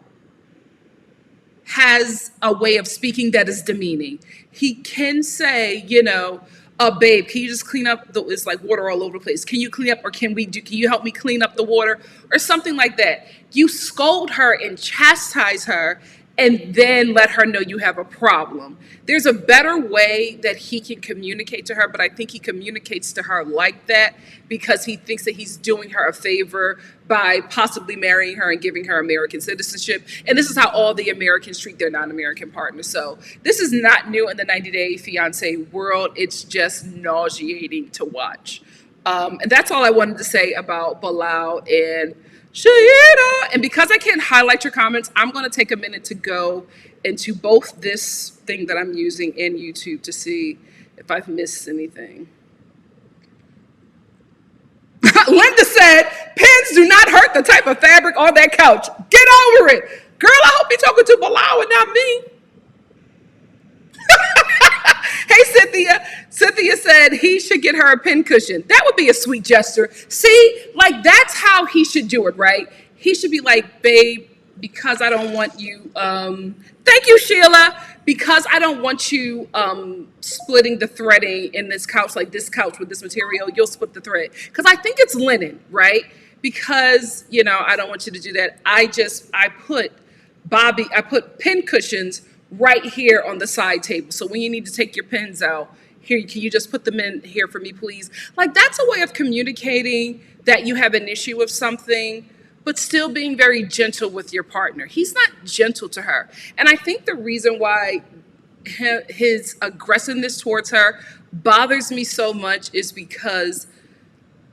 has a way of speaking that is demeaning. He can say, babe, can you just clean up it's like water all over the place. Can you clean up, or can you help me clean up the water or something like that? You scold her and chastise her and then let her know you have a problem. There's a better way that he can communicate to her, but I think he communicates to her like that because he thinks that he's doing her a favor by possibly marrying her and giving her American citizenship. And this is how all the Americans treat their non-American partners. So this is not new in the 90-Day Fiance world. It's just nauseating to watch. And that's all I wanted to say about Bilal and SHEEDA. And because I can't highlight your comments, I'm going to take a minute to go into both this thing that I'm using and YouTube to see if I've missed anything. Linda said, pins do not hurt the type of fabric on that couch. Get over it. Girl, I hope you're talking to Bilal and not me. Hey, Cynthia. Cynthia said he should get her a pin cushion. That would be a sweet gesture. See, like that's how he should do it, right? He should be like, babe, because I don't want you, thank you, Sheila. Because I don't want you splitting the threading in this couch, like this couch with this material, you'll split the thread. Because I think it's linen, right? Because, I don't want you to do that. I put pin cushions right here on the side table. So when you need to take your pins out, here, can you just put them in here for me, please? Like that's a way of communicating that you have an issue with something, but still being very gentle with your partner. He's not gentle to her. And I think the reason why his aggressiveness towards her bothers me so much is because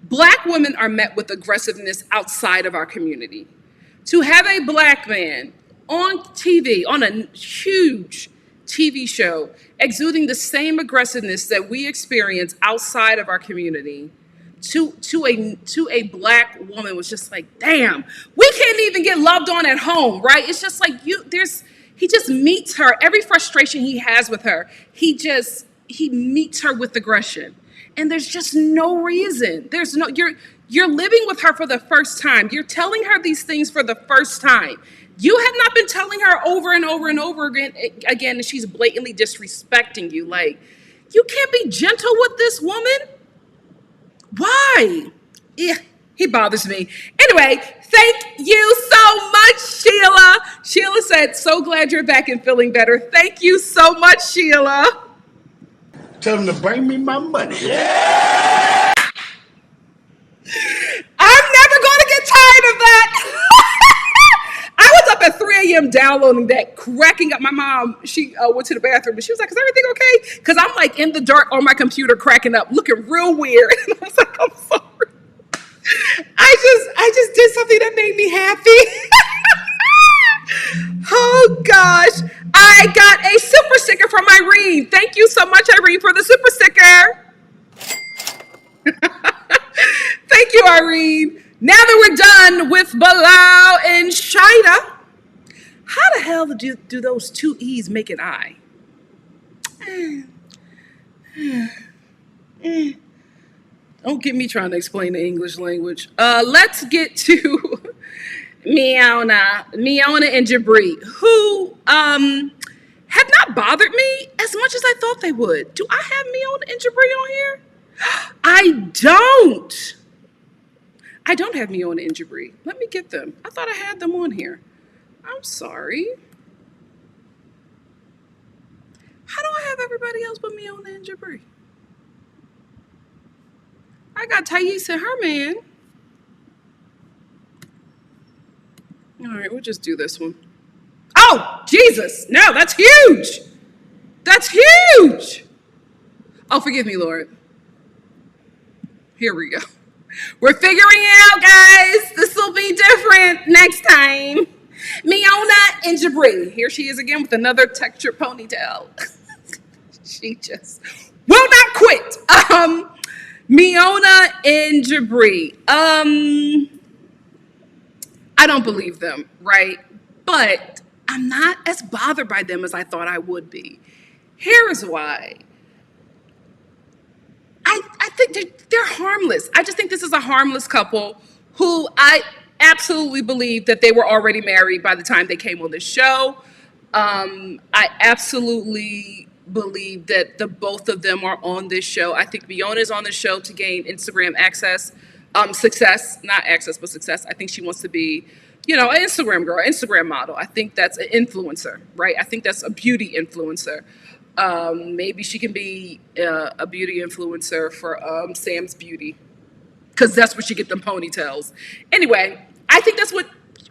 Black women are met with aggressiveness outside of our community. To have a Black man on TV, on a huge TV show, exuding the same aggressiveness that we experience outside of our community, to a Black woman was just like, damn, we can't even get loved on at home, right? It's just like he just meets her, every frustration he has with her, he meets her with aggression. And there's just no reason. You're living with her for the first time. You're telling her these things for the first time. You have not been telling her over and over and over again, and she's blatantly disrespecting you. Like, you can't be gentle with this woman. Why? Yeah, he bothers me. Anyway, thank you so much, Sheila. Sheila said, so glad you're back and feeling better. Thank you so much, Sheila. Tell them to bring me my money. I'm never going to get tired of that. I was up at 3 a.m. downloading that, cracking up. My mom, she went to the bathroom, and she was like, is everything okay? Because I'm like in the dark on my computer cracking up, looking real weird. And I was like, I'm sorry. I just did something that made me happy. Oh, gosh. I got a super sticker from Irene. Thank you so much, Irene, for the super sticker. Thank you, Irene. Now that we're done with Bilal and SHEEDA, how the hell do those two E's make an I? Don't get me trying to explain the English language. Let's get to MIONA and JIBRI, who have not bothered me as much as I thought they would. Do I have MIONA and JIBRI on here? I don't. I don't have MIONA and JIBRI. Let me get them. I thought I had them on here. I'm sorry. How do I have everybody else but MIONA and JIBRI? I got Thais and her man. All right, we'll just do this one. Jesus, no, that's huge. That's huge. Oh, forgive me, Lord. Here we go. We're figuring it out, guys. This will be different next time. MIONA and JIBRI. Here she is again with another textured ponytail. She just will not quit. MIONA and JIBRI. I don't believe them, right? But I'm not as bothered by them as I thought I would be. Here is why. I think they're harmless. I just think this is a harmless couple who I absolutely believe that they were already married by the time they came on this show. I absolutely believe that the both of them are on this show. I think MIONA is on the show to gain Instagram access, success, not access, but success. I think she wants to be, an Instagram girl, Instagram model. I think that's an influencer, right? I think that's a beauty influencer. Maybe she can be a beauty influencer for Sam's Beauty, because that's where she get them ponytails. Anyway, I think that's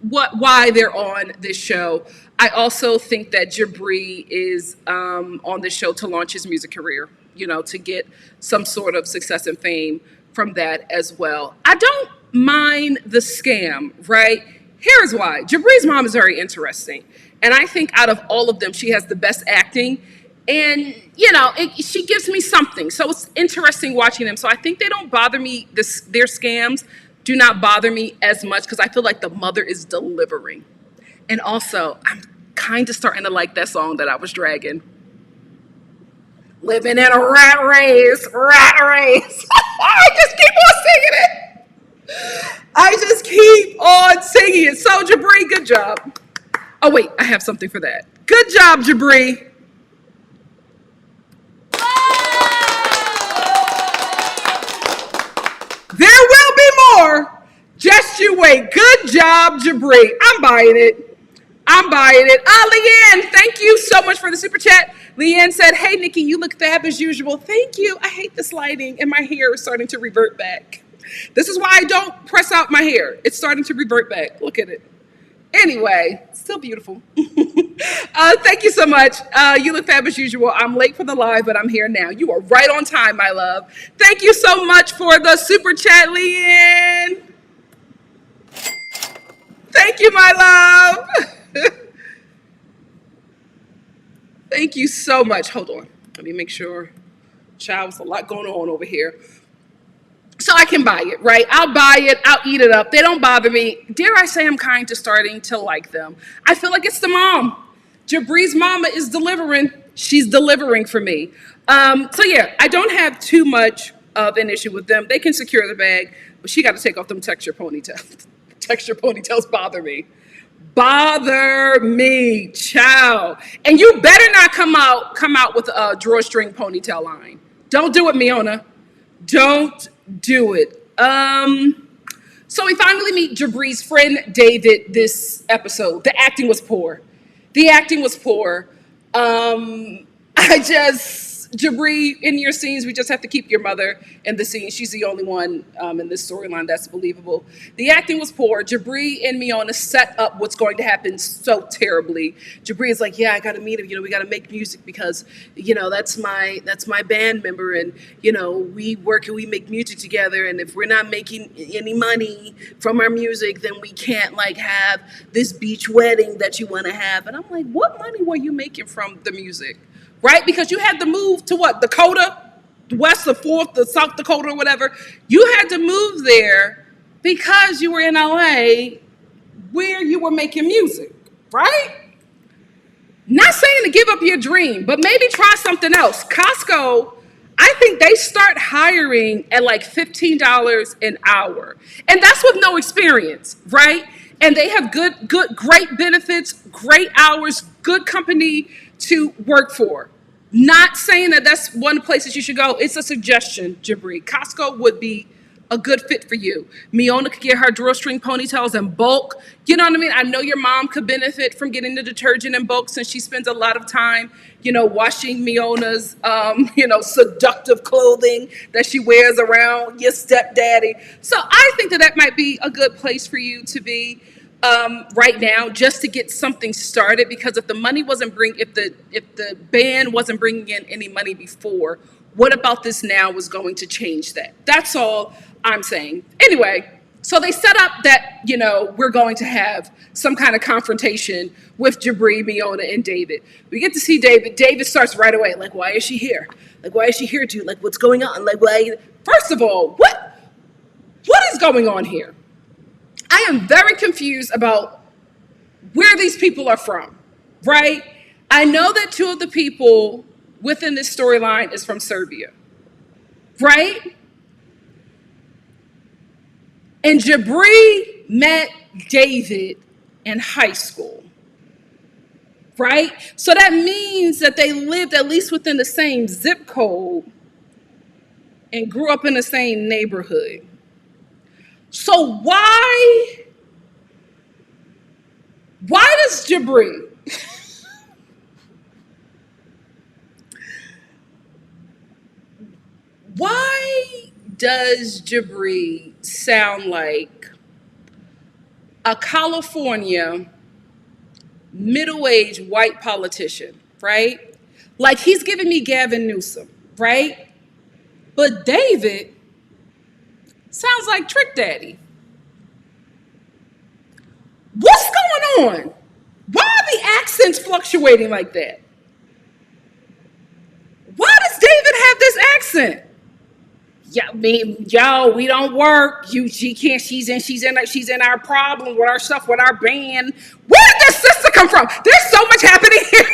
why they're on this show. I also think that JIBRI is on this show to launch his music career, to get some sort of success and fame from that as well. I don't mind the scam, right? Here's why. JIBRI's mom is very interesting. And I think out of all of them, she has the best acting. And, she gives me something. So it's interesting watching them. So I think they don't bother me. Their scams do not bother me as much because I feel like the mother is delivering. And also, I'm kind of starting to like that song that I was dragging. Living in a rat race. I just keep on singing it. So, JIBRI, good job. Oh, wait, I have something for that. Good job, JIBRI. There will be more. Just you wait. Good job, JIBRI. I'm buying it. Leanne, thank you so much for the super chat. Leanne said, hey, Nikki, you look fab as usual. Thank you. I hate this lighting and my hair is starting to revert back. This is why I don't press out my hair. It's starting to revert back. Look at it. Anyway, still beautiful. Thank you so much. You look fab as usual. I'm late for the live, but I'm here now. You are right on time, my love. Thank you so much for the super chat, Leanne. Thank you, my love. Thank you so much. Hold on. Let me make sure. Child, there's a lot going on over here. So I can buy it, right? I'll buy it. I'll eat it up. They don't bother me. Dare I say I'm kind of starting to like them. I feel like it's the mom. JIBRI's mama is delivering. She's delivering for me. So yeah, I don't have too much of an issue with them. They can secure the bag, but she got to take off them texture ponytails. Texture ponytails bother me. Bother me, child. And you better not come out with a drawstring ponytail line. Don't do it, MIONA. Don't do it. So we finally meet JIBRI's friend David this episode. The acting was poor. JIBRI, in your scenes, we just have to keep your mother in the scene. She's the only one in this storyline that's believable. The acting was poor. JIBRI and MIONA set up what's going to happen so terribly. JIBRI is like, yeah, I got to meet him. We got to make music because, that's my band member. And, we work and we make music together. And if we're not making any money from our music, then we can't have this beach wedding that you want to have. And I'm like, what money were you making from the music? Right? Because you had to move to what? Dakota? West or Fourth, the South Dakota or whatever. You had to move there because you were in LA where you were making music, right? Not saying to give up your dream, but maybe try something else. Costco, I think they start hiring at $15 an hour. And that's with no experience, right? And they have great benefits, great hours, good company to work for. Not saying that that's one of the places you should go. It's a suggestion, JIBRI. Costco would be a good fit for you. MIONA could get her drawstring ponytails in bulk. You know what I mean? I know your mom could benefit from getting the detergent in bulk since she spends a lot of time, washing MIONA's, seductive clothing that she wears around your stepdaddy. So I think that might be a good place for you to be. right now just to get something started, because if the money wasn't if the band wasn't bringing in any money before, what about this now was going to change that? That's all I'm saying. Anyway, so they set up that, you know, we're going to have some kind of confrontation with JIBRI, MIONA, and David. We get to see David. David starts right away, like, why is she here? Like, why is she here, dude? Like, what's going on? Like, why? First of all, what is going on here? I am very confused about where these people are from, right? I know that two of the people within this storyline is from Serbia, right? And JIBRI met David in high school, right? So that means that they lived at least within the same zip code and grew up in the same neighborhood. So why does JIBRI sound like a California middle-aged white politician, right? Like he's giving me Gavin Newsom, right? But David sounds like Trick Daddy. What's going on? Why are the accents fluctuating like that? Why does David have this accent? Yeah, I mean, yo, we don't work. She can't. She's in our problems with our stuff with our band. Where did this sister come from? There's so much happening here.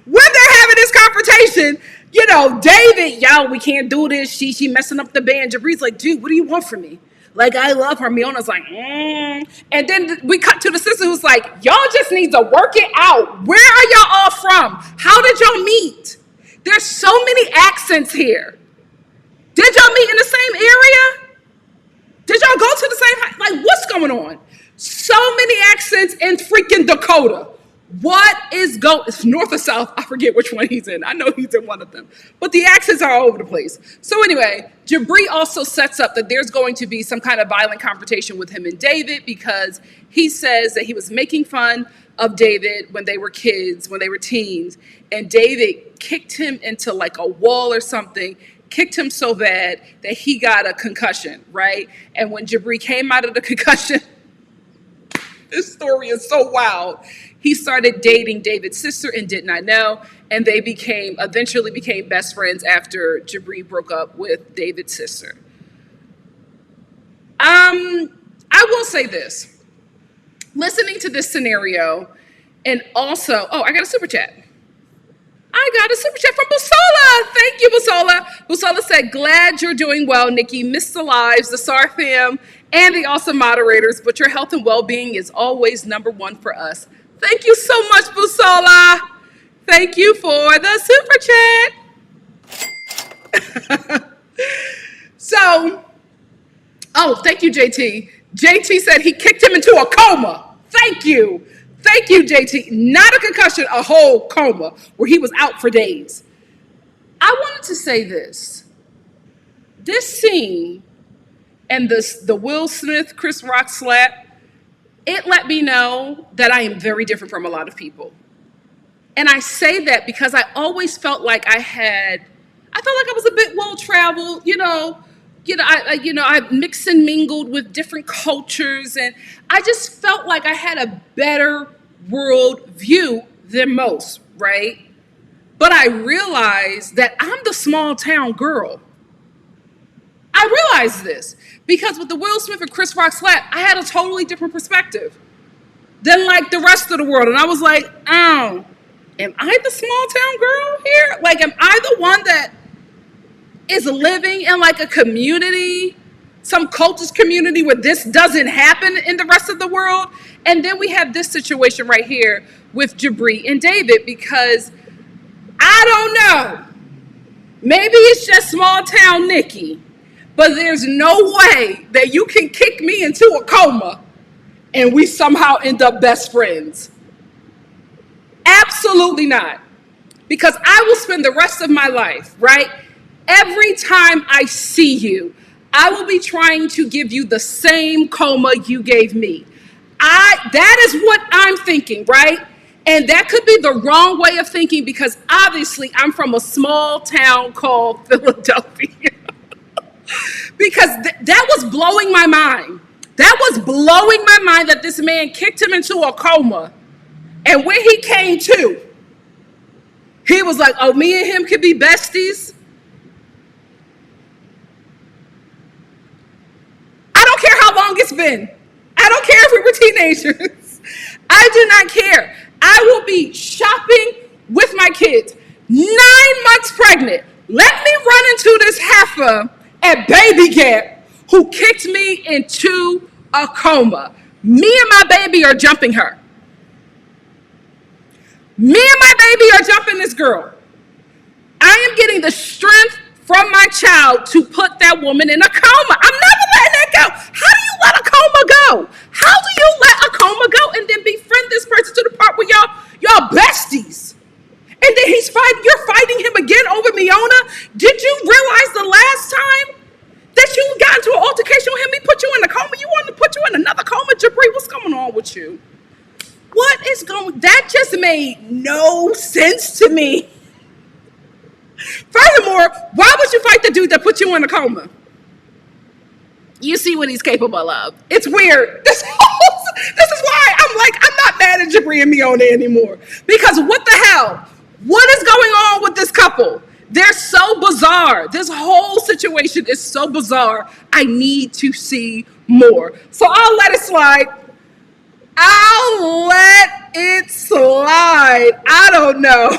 When they're having this confrontation, you know, David, yo, we can't do this. She messing up the band. JIBRI's like, dude, what do you want from me? Like, I love her. MIONA's like, And then we cut to the sister who's like, y'all just need to work it out. Where are y'all all from? How did y'all meet? There's so many accents here. Did y'all meet in the same area? Did y'all go to the same high? Like, what's going on? So many accents in freaking Dakota. What is it's north or south? I forget which one he's in. I know he's in one of them. But the accents are all over the place. So anyway, JIBRI also sets up that there's going to be some kind of violent confrontation with him and David, because he says that he was making fun of David when they were kids, when they were teens. And David kicked him into like a wall or something, kicked him so bad that he got a concussion, right? And when JIBRI came out of the concussion, this story is so wild. He started dating David's sister and did not know, and they eventually became best friends after JIBRI broke up with David's sister. I will say this. Listening to this scenario, and also, I got a super chat. I got a super chat from Busola. Thank you, Busola. Busola said, glad you're doing well, Nikki. Miss the lives, the SAR fam, and the awesome moderators, but your health and well-being is always number one for us. Thank you so much, Busola. Thank you for the super chat. Thank you, JT. JT said he kicked him into a coma. Thank you. Thank you, JT. Not a concussion, a whole coma where he was out for days. I wanted to say this. This scene and the Will Smith, Chris Rock slap, it let me know that I am very different from a lot of people. And I say that because I always felt like I was a bit well-traveled, I mixed and mingled with different cultures, and I just felt like I had a better world view than most, right? But I realized that I'm the small town girl. I realized this because with the Will Smith and Chris Rock slap, I had a totally different perspective than like the rest of the world. And I was like, am I the small town girl here? Like, am I the one that is living in like a community, some cultist community where this doesn't happen in the rest of the world? And then we have this situation right here with JIBRI and David, because I don't know, maybe it's just small town Nikki, but there's no way that you can kick me into a coma and we somehow end up best friends. Absolutely not. Because I will spend the rest of my life, right? Every time I see you, I will be trying to give you the same coma you gave me. That is what I'm thinking, right? And that could be the wrong way of thinking because obviously I'm from a small town called Philadelphia. Because that was blowing my mind. That was blowing my mind that this man kicked him into a coma. And when he came to, he was like, oh, me and him could be besties. I don't care how long it's been. I don't care if we were teenagers. I do not care. I will be shopping with my kids. 9 months pregnant. Let me run into this heifer at Baby Gap who kicked me into a coma. Me and my baby are jumping her. Me and my baby are jumping this girl. I am getting the strength from my child to put that woman in a coma. I'm never letting that go. How do you let a coma go? How do you let a coma go and then befriend this person to the part where y'all besties? And then you're fighting him again over MIONA? Did you realize the last time that you got into an altercation with him, he put you in a coma? You want to put you in another coma? JIBRI, what's going on with you? That just made no sense to me. Furthermore, why would you fight the dude that put you in a coma? You see what he's capable of. It's weird. This is why I'm not mad at JIBRI and MIONA anymore. Because what the hell? What is going on with this couple? They're so bizarre. This whole situation is so bizarre. I need to see more. So I'll let it slide. I'll let it slide. I don't know.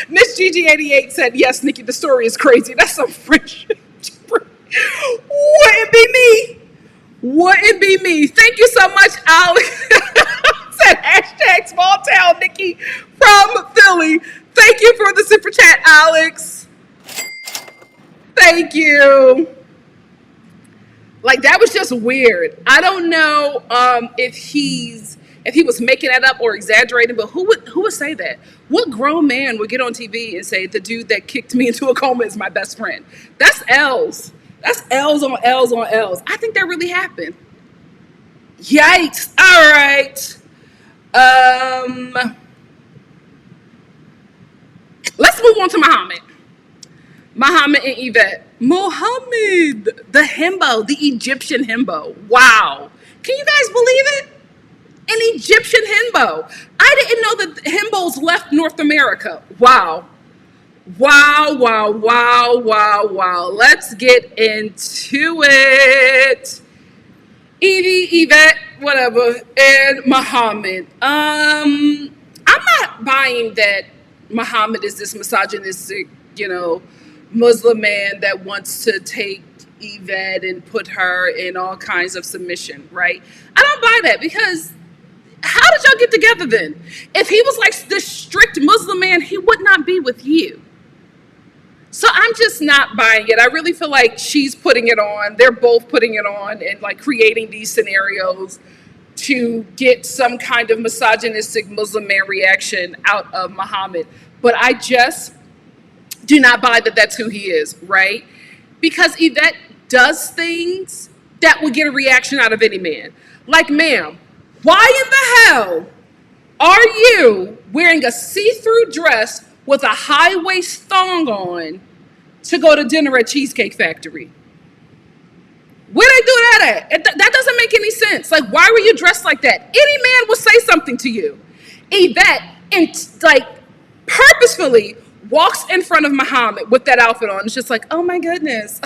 Miss Gigi88 said, yes, Nikki, the story is crazy. That's some friendship. Wouldn't be me. Wouldn't be me. Thank you so much, Alex. Said hashtag small town Nikki from Philly. Thank you for the super chat, Alex. Thank you. Like, that was just weird. I don't know if he was making that up or exaggerating, but who would say that? What grown man would get on TV and say the dude that kicked me into a coma is my best friend? That's L's. That's L's on L's on L's. I think that really happened. Yikes. All right. Let's move on to Mohamed. Mohamed and Yvette. Mohamed, the himbo, the Egyptian himbo. Wow. Can you guys believe it? An Egyptian himbo. I didn't know that himbos left North America. Wow. Wow, wow, wow, wow, wow. Let's get into it. Evie, Yvette, whatever, and Mohamed. I'm not buying that Mohamed is this misogynistic, Muslim man that wants to take Yvette and put her in all kinds of submission, right? I don't buy that because how did y'all get together then? If he was like this strict Muslim man, he would not be with you. So I'm just not buying it. I really feel like she's putting it on. They're both putting it on and like creating these scenarios to get some kind of misogynistic Muslim man reaction out of Mohamed. But I just do not buy that that's who he is, right? Because Yvette does things that will get a reaction out of any man. Like, ma'am, why in the hell are you wearing a see-through dress with a high-waist thong on to go to dinner at Cheesecake Factory? Where they do that at? That doesn't make any sense. Like, why were you dressed like that? Any man will say something to you. Yvette, purposefully walks in front of Mohamed with that outfit on. It's just like, oh my goodness,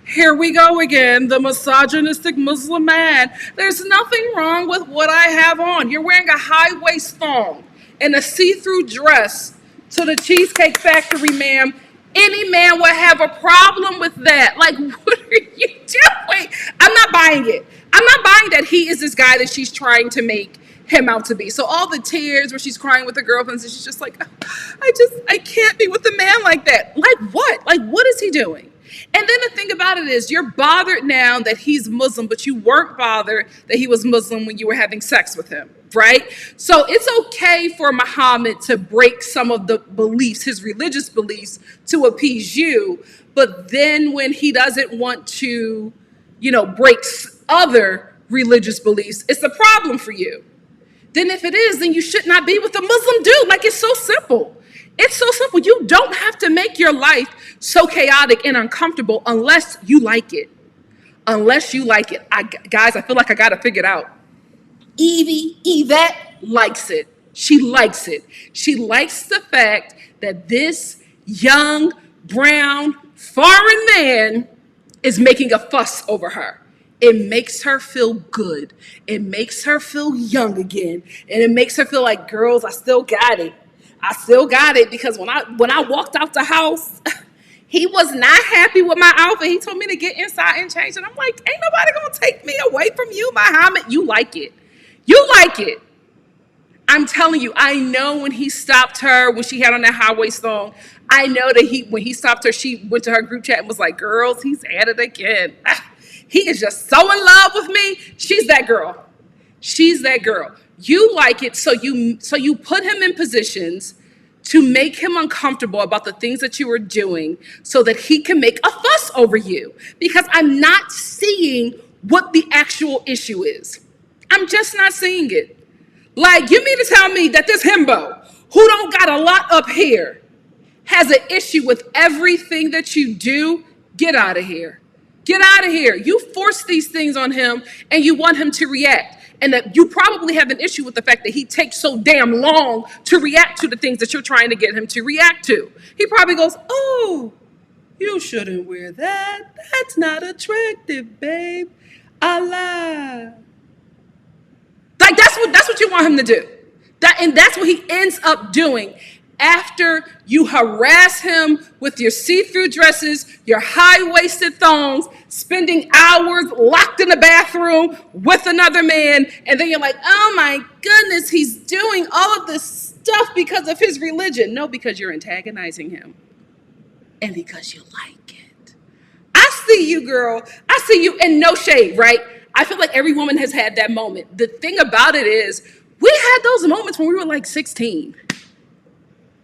here we go again, the misogynistic Muslim man. There's nothing wrong with what I have on. You're wearing a high-waist thong and a see-through dress to the Cheesecake Factory, ma'am. Any man would have a problem with that. Like, what are you doing? I'm not buying it. I'm not buying that he is this guy that she's trying to make him out to be. So all the tears where she's crying with her girlfriends and she's just like, I can't be with a man like that. Like what? Like, what is he doing? And then the thing about it is you're bothered now that he's Muslim, but you weren't bothered that he was Muslim when you were having sex with him, right? So it's okay for Mohamed to break some of the beliefs, his religious beliefs, to appease you. But then when he doesn't want to, break other religious beliefs, it's a problem for you. Then if it is, then you should not be with a Muslim dude. Like, it's so simple. It's so simple. You don't have to make your life so chaotic and uncomfortable unless you like it. Unless you like it. Guys, I feel like I got to figure it out. Yvette likes it. She likes it. She likes the fact that this young, brown, foreign man is making a fuss over her. It makes her feel good. It makes her feel young again. And it makes her feel like, girls, I still got it. I still got it, because when I walked out the house, he was not happy with my outfit. He told me to get inside and change. And I'm like, ain't nobody going to take me away from you, Mohammed. You like it. You like it. I'm telling you, I know when he stopped her, when she had on that highway song, I know that when he stopped her, she went to her group chat and was like, girls, he's at it again. He is just so in love with me. She's that girl. She's that girl. You like it, so you put him in positions to make him uncomfortable about the things that you are doing so that he can make a fuss over you. Because I'm not seeing what the actual issue is. I'm just not seeing it. Like, you mean to tell me that this himbo, who don't got a lot up here, has an issue with everything that you do? Get out of here. Get out of here. You force these things on him and you want him to react. And that you probably have an issue with the fact that he takes so damn long to react to the things that you're trying to get him to react to. He probably goes, oh, you shouldn't wear that. That's not attractive, babe. I lied. Like, that's what you want him to do. And that's what he ends up doing after you harass him with your see-through dresses, your high-waisted thongs, spending hours locked in the bathroom with another man, and then you're like, oh my goodness, he's doing all of this stuff because of his religion. No, because you're antagonizing him. And because you like it. I see you, girl. I see you, and no shade, right? I feel like every woman has had that moment. The thing about it is, we had those moments when we were like 16.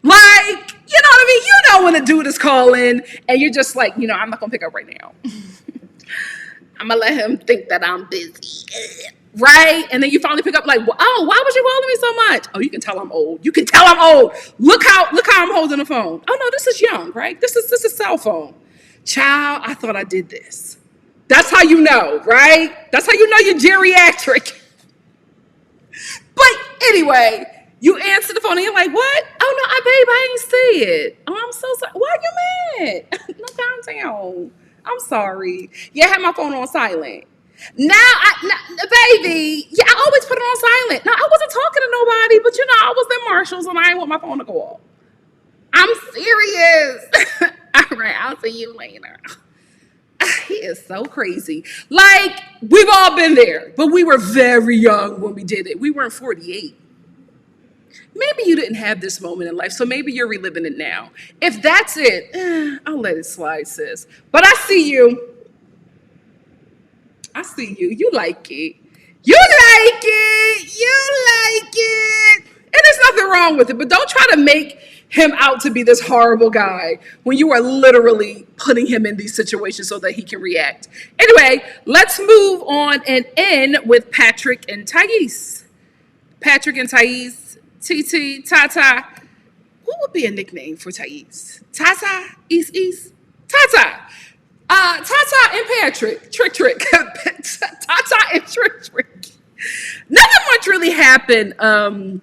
Like, you know what I mean? You know when a dude is calling and you're just like, I'm not going to pick up right now. I'm going to let him think that I'm busy. Right? And then you finally pick up like, oh, why was you calling me so much? Oh, you can tell I'm old. You can tell I'm old. Look how I'm holding the phone. Oh, no, this is young, right? This is cell phone. Child, I thought I did this. That's how you know, right? That's how you know you're geriatric. But anyway, you answer the phone and you're like, what? Oh, no, babe, I ain't see it. Oh, I'm so sorry. Why are you mad? No, calm down. I'm sorry. Yeah, I had my phone on silent. Now, baby, yeah, I always put it on silent. No, I wasn't talking to nobody, but I was at Marshall's and I didn't want my phone to go off. I'm serious. All right, I'll see you later. He is so crazy. Like, we've all been there, but we were very young when we did it. We weren't 48. Maybe you didn't have this moment in life, so maybe you're reliving it now. If that's it, I'll let it slide, sis. But I see you. I see you. You like it. You like it. You like it. And there's nothing wrong with it, but don't try to make him out to be this horrible guy when you are literally putting him in these situations so that he can react. Anyway, let's move on and end with Patrick and Thais. Patrick and Thais, TT, Tata. What would be a nickname for Thais? Tata? East? Tata. Tata and Patrick. Trick. Tata and Trick. Nothing much really happened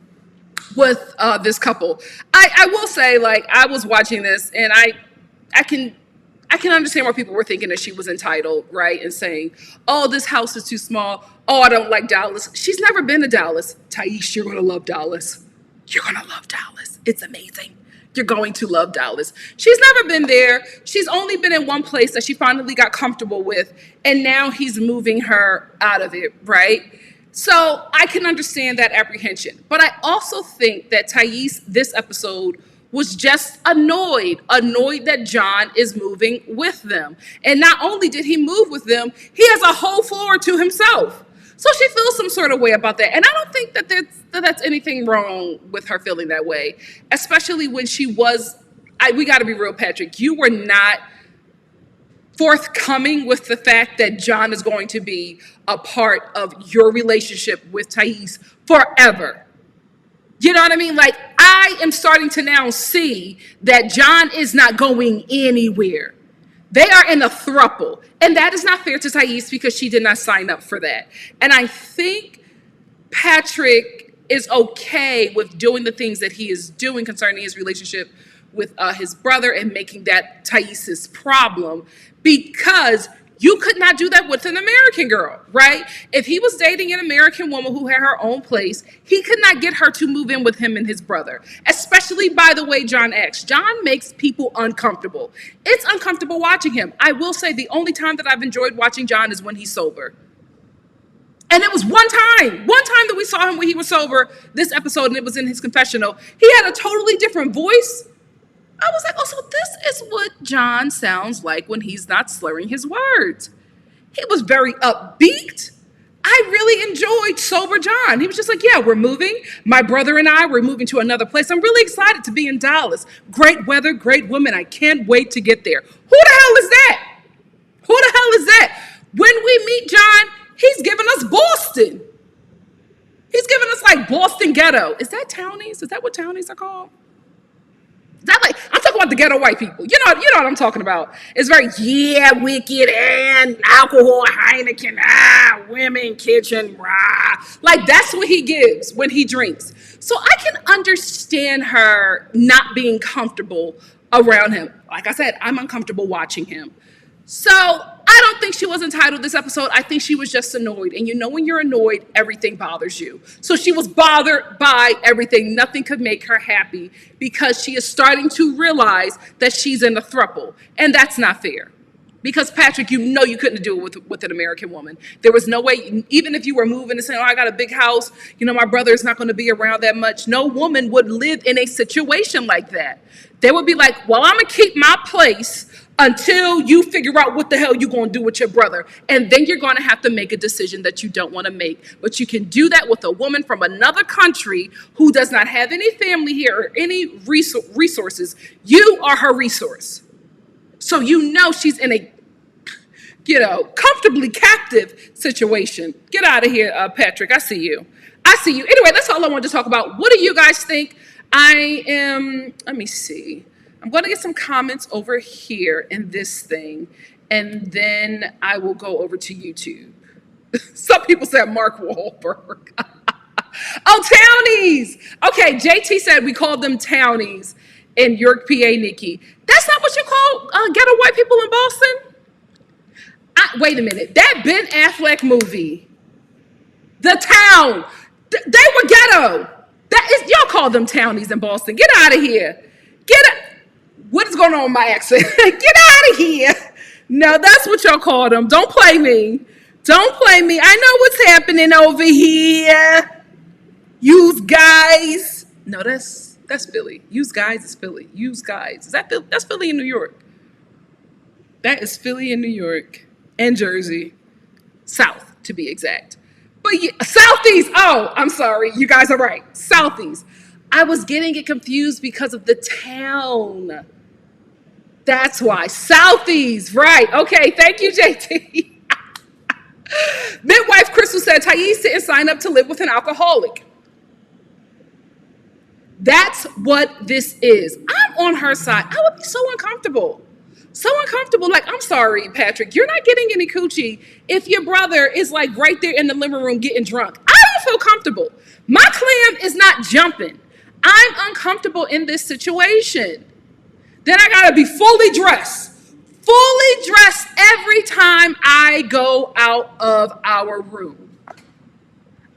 with this couple. I will say, like, I was watching this and I can understand why people were thinking that she was entitled, right? And saying, oh, this house is too small. Oh, I don't like Dallas. She's never been to Dallas. Thais, you're going to love Dallas. You're going to love Dallas. It's amazing. You're going to love Dallas. She's never been there. She's only been in one place that she finally got comfortable with. And now he's moving her out of it, right? So I can understand that apprehension. But I also think that Thais, this episode, was just annoyed that John is moving with them. And not only did he move with them, he has a whole floor to himself. So she feels some sort of way about that. And I don't think that that's anything wrong with her feeling that way, especially when she was, we got to be real, Patrick, you were not forthcoming with the fact that John is going to be a part of your relationship with Thais forever. You know what I mean? Like, I am starting to now see that John is not going anywhere. They are in a throuple. And that is not fair to Thais because she did not sign up for that. And I think Patrick is okay with doing the things that he is doing concerning his relationship with his brother and making that Thais's problem, because you could not do that with an American girl, right? If he was dating an American woman who had her own place, he could not get her to move in with him and his brother, especially by the way John acts. John makes people uncomfortable. It's uncomfortable watching him. I will say the only time that I've enjoyed watching John is when he's sober. And it was one time that we saw him when he was sober, this episode, and it was in his confessional. He had a totally different voice. I was like, oh, so this is what John sounds like when he's not slurring his words. He was very upbeat. I really enjoyed sober John. He was just like, yeah, we're moving. My brother and I, we're moving to another place. I'm really excited to be in Dallas. Great weather, great woman. I can't wait to get there. Who the hell is that? Who the hell is that? When we meet John, he's giving us Boston. He's giving us like Boston ghetto. Is that townies? Is that what townies are called? That like, I'm talking about the ghetto white people. You know what I'm talking about. It's very, yeah, wicked and alcohol, Heineken, women, kitchen, rah. Like, that's what he gives when he drinks. So I can understand her not being comfortable around him. Like I said, I'm uncomfortable watching him. So I don't think she was entitled this episode. I think she was just annoyed. And you know when you're annoyed, everything bothers you. So she was bothered by everything. Nothing could make her happy because she is starting to realize that she's in a throuple. And that's not fair. Because Patrick, you know you couldn't do it with an American woman. There was no way, even if you were moving and saying, oh, I got a big house, you know, my brother is not going to be around that much. No woman would live in a situation like that. They would be like, well, I'm going to keep my place until you figure out what the hell you're going to do with your brother. And then you're going to have to make a decision that you don't want to make. But you can do that with a woman from another country who does not have any family here or any resources. You are her resource. So you know she's in a, comfortably captive situation. Get out of here, Patrick. I see you. Anyway, that's all I wanted to talk about. What do you guys think? Let me see. I'm going to get some comments over here in this thing, and then I will go over to YouTube. Some people said Mark Wahlberg. Oh, townies. Okay, JT said we called them townies in York, PA, Nikki. That's not what you call ghetto white people in Boston? Wait a minute. That Ben Affleck movie, The Town, they were ghetto. Y'all call them townies in Boston. Get out of here. What is going on with my accent? Get out of here. No, that's what y'all call them. Don't play me. I know what's happening over here. Use guys. No, that's Philly. Use guys is Philly. Use guys. Is that Philly? That's Philly in New York. That is Philly in New York and Jersey. South, to be exact. But yeah, Southeast. Oh, I'm sorry. You guys are right. Southeast. I was getting it confused because of the town. That's why. Southeast, right. Okay, thank you, JT. Midwife Crystal said, Thais didn't sign up to live with an alcoholic. That's what this is. I'm on her side. I would be so uncomfortable. Like, I'm sorry, Patrick, you're not getting any coochie if your brother is like right there in the living room getting drunk. I don't feel comfortable. My clam is not jumping. I'm uncomfortable in this situation. Then I gotta be fully dressed every time I go out of our room.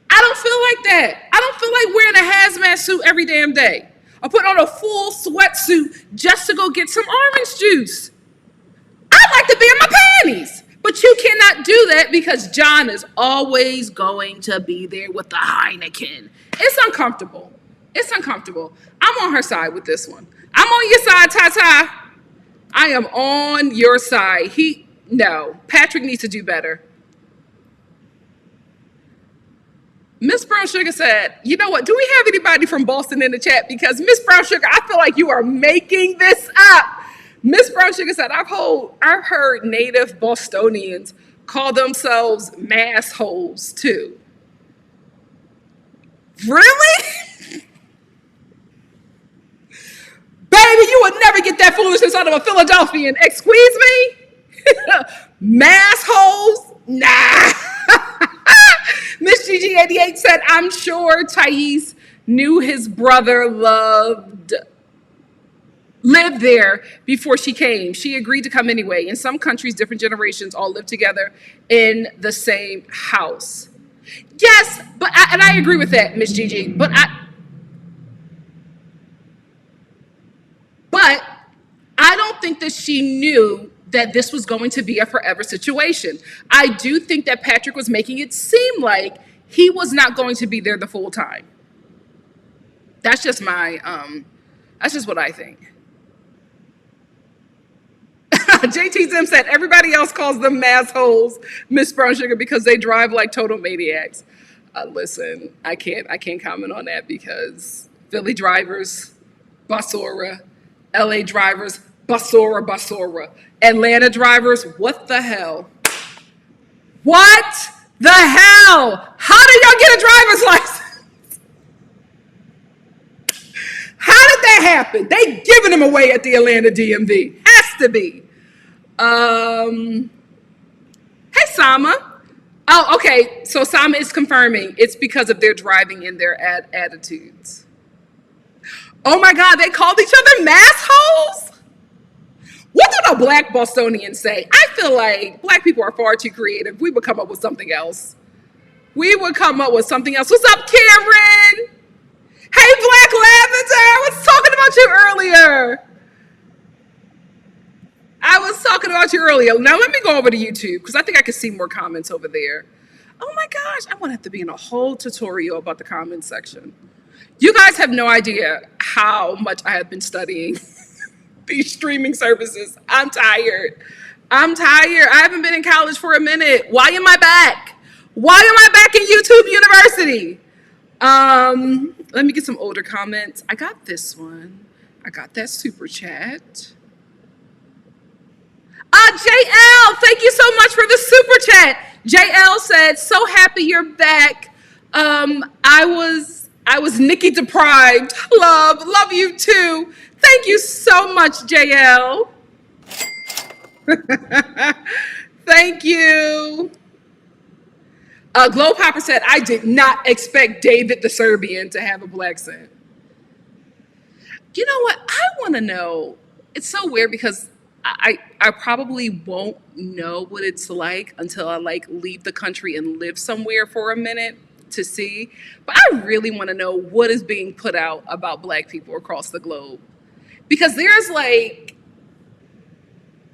I don't feel like that. I don't feel like wearing a hazmat suit every damn day. I put on a full sweatsuit just to go get some orange juice. I like to be in my panties. But you cannot do that because John is always going to be there with the Heineken. It's uncomfortable. I'm on her side with this one. I'm on your side, Tata. I am on your side. No, Patrick needs to do better. Miss Brown Sugar said, you know what? Do we have anybody from Boston in the chat? Because Miss Brown Sugar, I feel like you are making this up. Miss Brown Sugar said, I've heard native Bostonians call themselves mass holes too. Really? Baby, you would never get that foolishness out of a Philadelphian. Excuse me? Mass holes? Nah. Miss Gigi88 said, I'm sure Thais knew his brother lived there before she came. She agreed to come anyway. In some countries, different generations all live together in the same house. Yes, and I agree with that, Miss Gigi. But I don't think that she knew that this was going to be a forever situation. I do think that Patrick was making it seem like he was not going to be there the full time. That's just that's just what I think. JT Zim said, everybody else calls them mass holes, Miss Brown Sugar, because they drive like total maniacs. Listen, I can't comment on that because Philly drivers, basura. LA drivers, basura. Atlanta drivers, what the hell? What the hell? How did y'all get a driver's license? How did that happen? They giving them away at the Atlanta DMV. Has to be. Hey, Sama. Oh, okay. So Sama is confirming it's because of their driving and their attitudes. Oh my God, they called each other mass holes? What do the black Bostonians say? I feel like black people are far too creative. We would come up with something else. What's up, Karen? Hey, Black Lavender, I was talking about you earlier. Now let me go over to YouTube because I think I can see more comments over there. Oh my gosh, I want to have to be in a whole tutorial about the comment section. You guys have no idea how much I have been studying these streaming services. I'm tired. I haven't been in college for a minute. Why am I back? Why am I back in YouTube University? Let me get some older comments. I got this one. I got that super chat. JL, thank you so much for the super chat. JL said, so happy you're back. I was Nikki deprived. Love you too. Thank you so much, JL. Thank you. Glow Popper said, I did not expect David the Serbian to have a black scent. You know what? I want to know. It's so weird because I probably won't know what it's like until I leave the country and live somewhere for a minute to see. But I really want to know what is being put out about black people across the globe. Because there's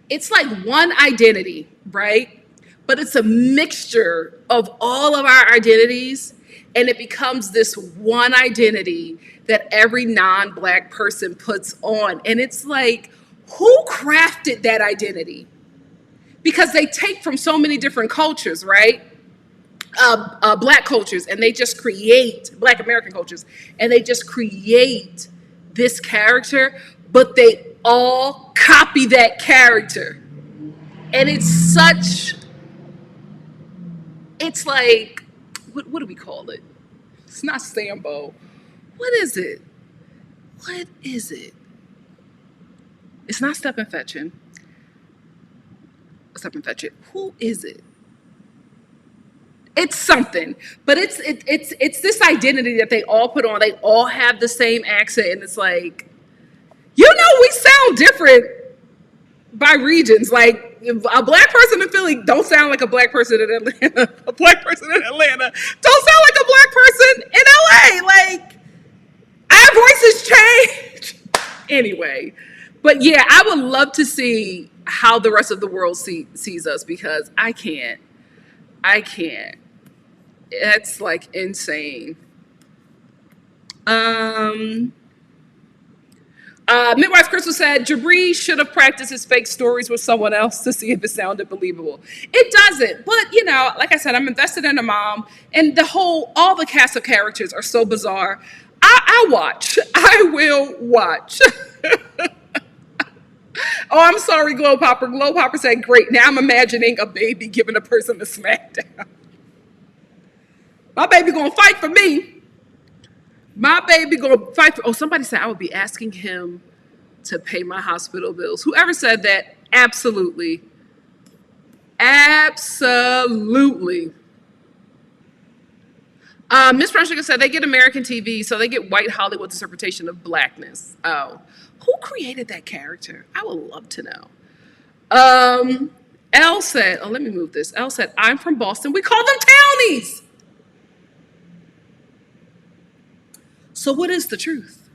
it's like one identity, right? But it's a mixture of all of our identities, and it becomes this one identity that every non-black person puts on. And it's like, who crafted that identity? Because they take from so many different cultures, right? Black cultures, and they just create, Black American cultures, and they just create this character, but they all copy that character. And it's like, what do we call it? It's not Sambo. What is it? It's not Step and Fetching. Who is it? It's something, but it's this identity that they all put on. They all have the same accent, and it's like, we sound different by regions. Like, a black person in Philly don't sound like a black person in Atlanta. A black person in Atlanta don't sound like a black person in LA. Like, our voices change. Anyway, but yeah, I would love to see how the rest of the world sees us, because I can't. It's like insane. Midwife Crystal said, Jibri should have practiced his fake stories with someone else to see if it sounded believable. It doesn't, but like I said, I'm invested in a mom, and all the cast of characters are so bizarre. I watch. I will watch. Oh, I'm sorry, Glow Popper. Glow Popper said, great. Now I'm imagining a baby giving a person a smackdown. My baby gonna fight for me. My baby gonna fight for, oh, somebody said I would be asking him to pay my hospital bills. Whoever said that, absolutely. Absolutely. Miss Frenchica said they get American TV, so they get white Hollywood's interpretation of blackness. Oh, who created that character? I would love to know. Elle said, oh, let me move this. Elle said, I'm from Boston. We call them townies. So what is the truth?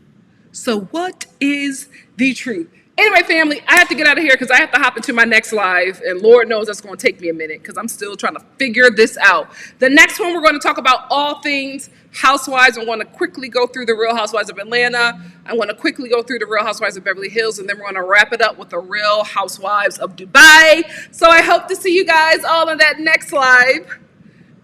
So what is the truth? Anyway, family, I have to get out of here because I have to hop into my next live, and Lord knows that's going to take me a minute because I'm still trying to figure this out. The next one, we're going to talk about all things housewives. I want to quickly go through the Real Housewives of Atlanta. I want to quickly go through the Real Housewives of Beverly Hills, and then we're going to wrap it up with the Real Housewives of Dubai. So I hope to see you guys all on that next live.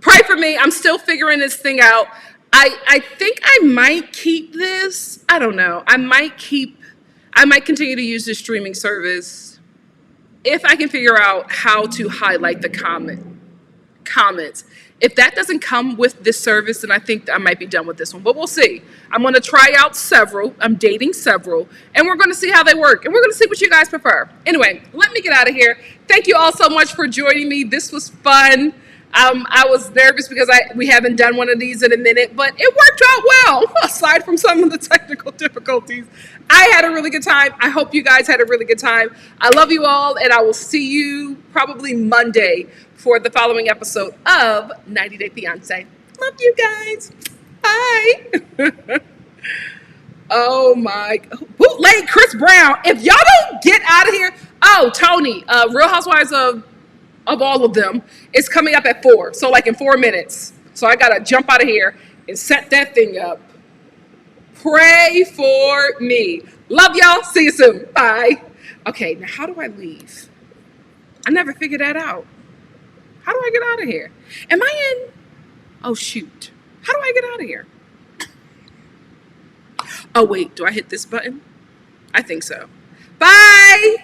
Pray for me. I'm still figuring this thing out. I think I might keep this. I don't know. I might continue to use this streaming service if I can figure out how to highlight the comments. If that doesn't come with this service, then I think I might be done with this one. But we'll see. I'm going to try out several. I'm dating several. And we're going to see how they work. And we're going to see what you guys prefer. Anyway, let me get out of here. Thank you all so much for joining me. This was fun. I was nervous because we haven't done one of these in a minute, but it worked out well, aside from some of the technical difficulties. I had a really good time. I hope you guys had a really good time. I love you all, and I will see you probably Monday for the following episode of 90 Day Fiance. Love you guys. Bye. Oh my, bootleg Chris Brown. If y'all don't get out of here. Oh, Tony, Real Housewives of all of them, it's coming up at 4. So like in 4 minutes. So I gotta jump out of here and set that thing up. Pray for me. Love y'all. See you soon. Bye. Okay, now how do I leave? I never figured that out. How do I get out of here? Am I in? Oh shoot. How do I get out of here? Oh wait, do I hit this button? I think so. Bye.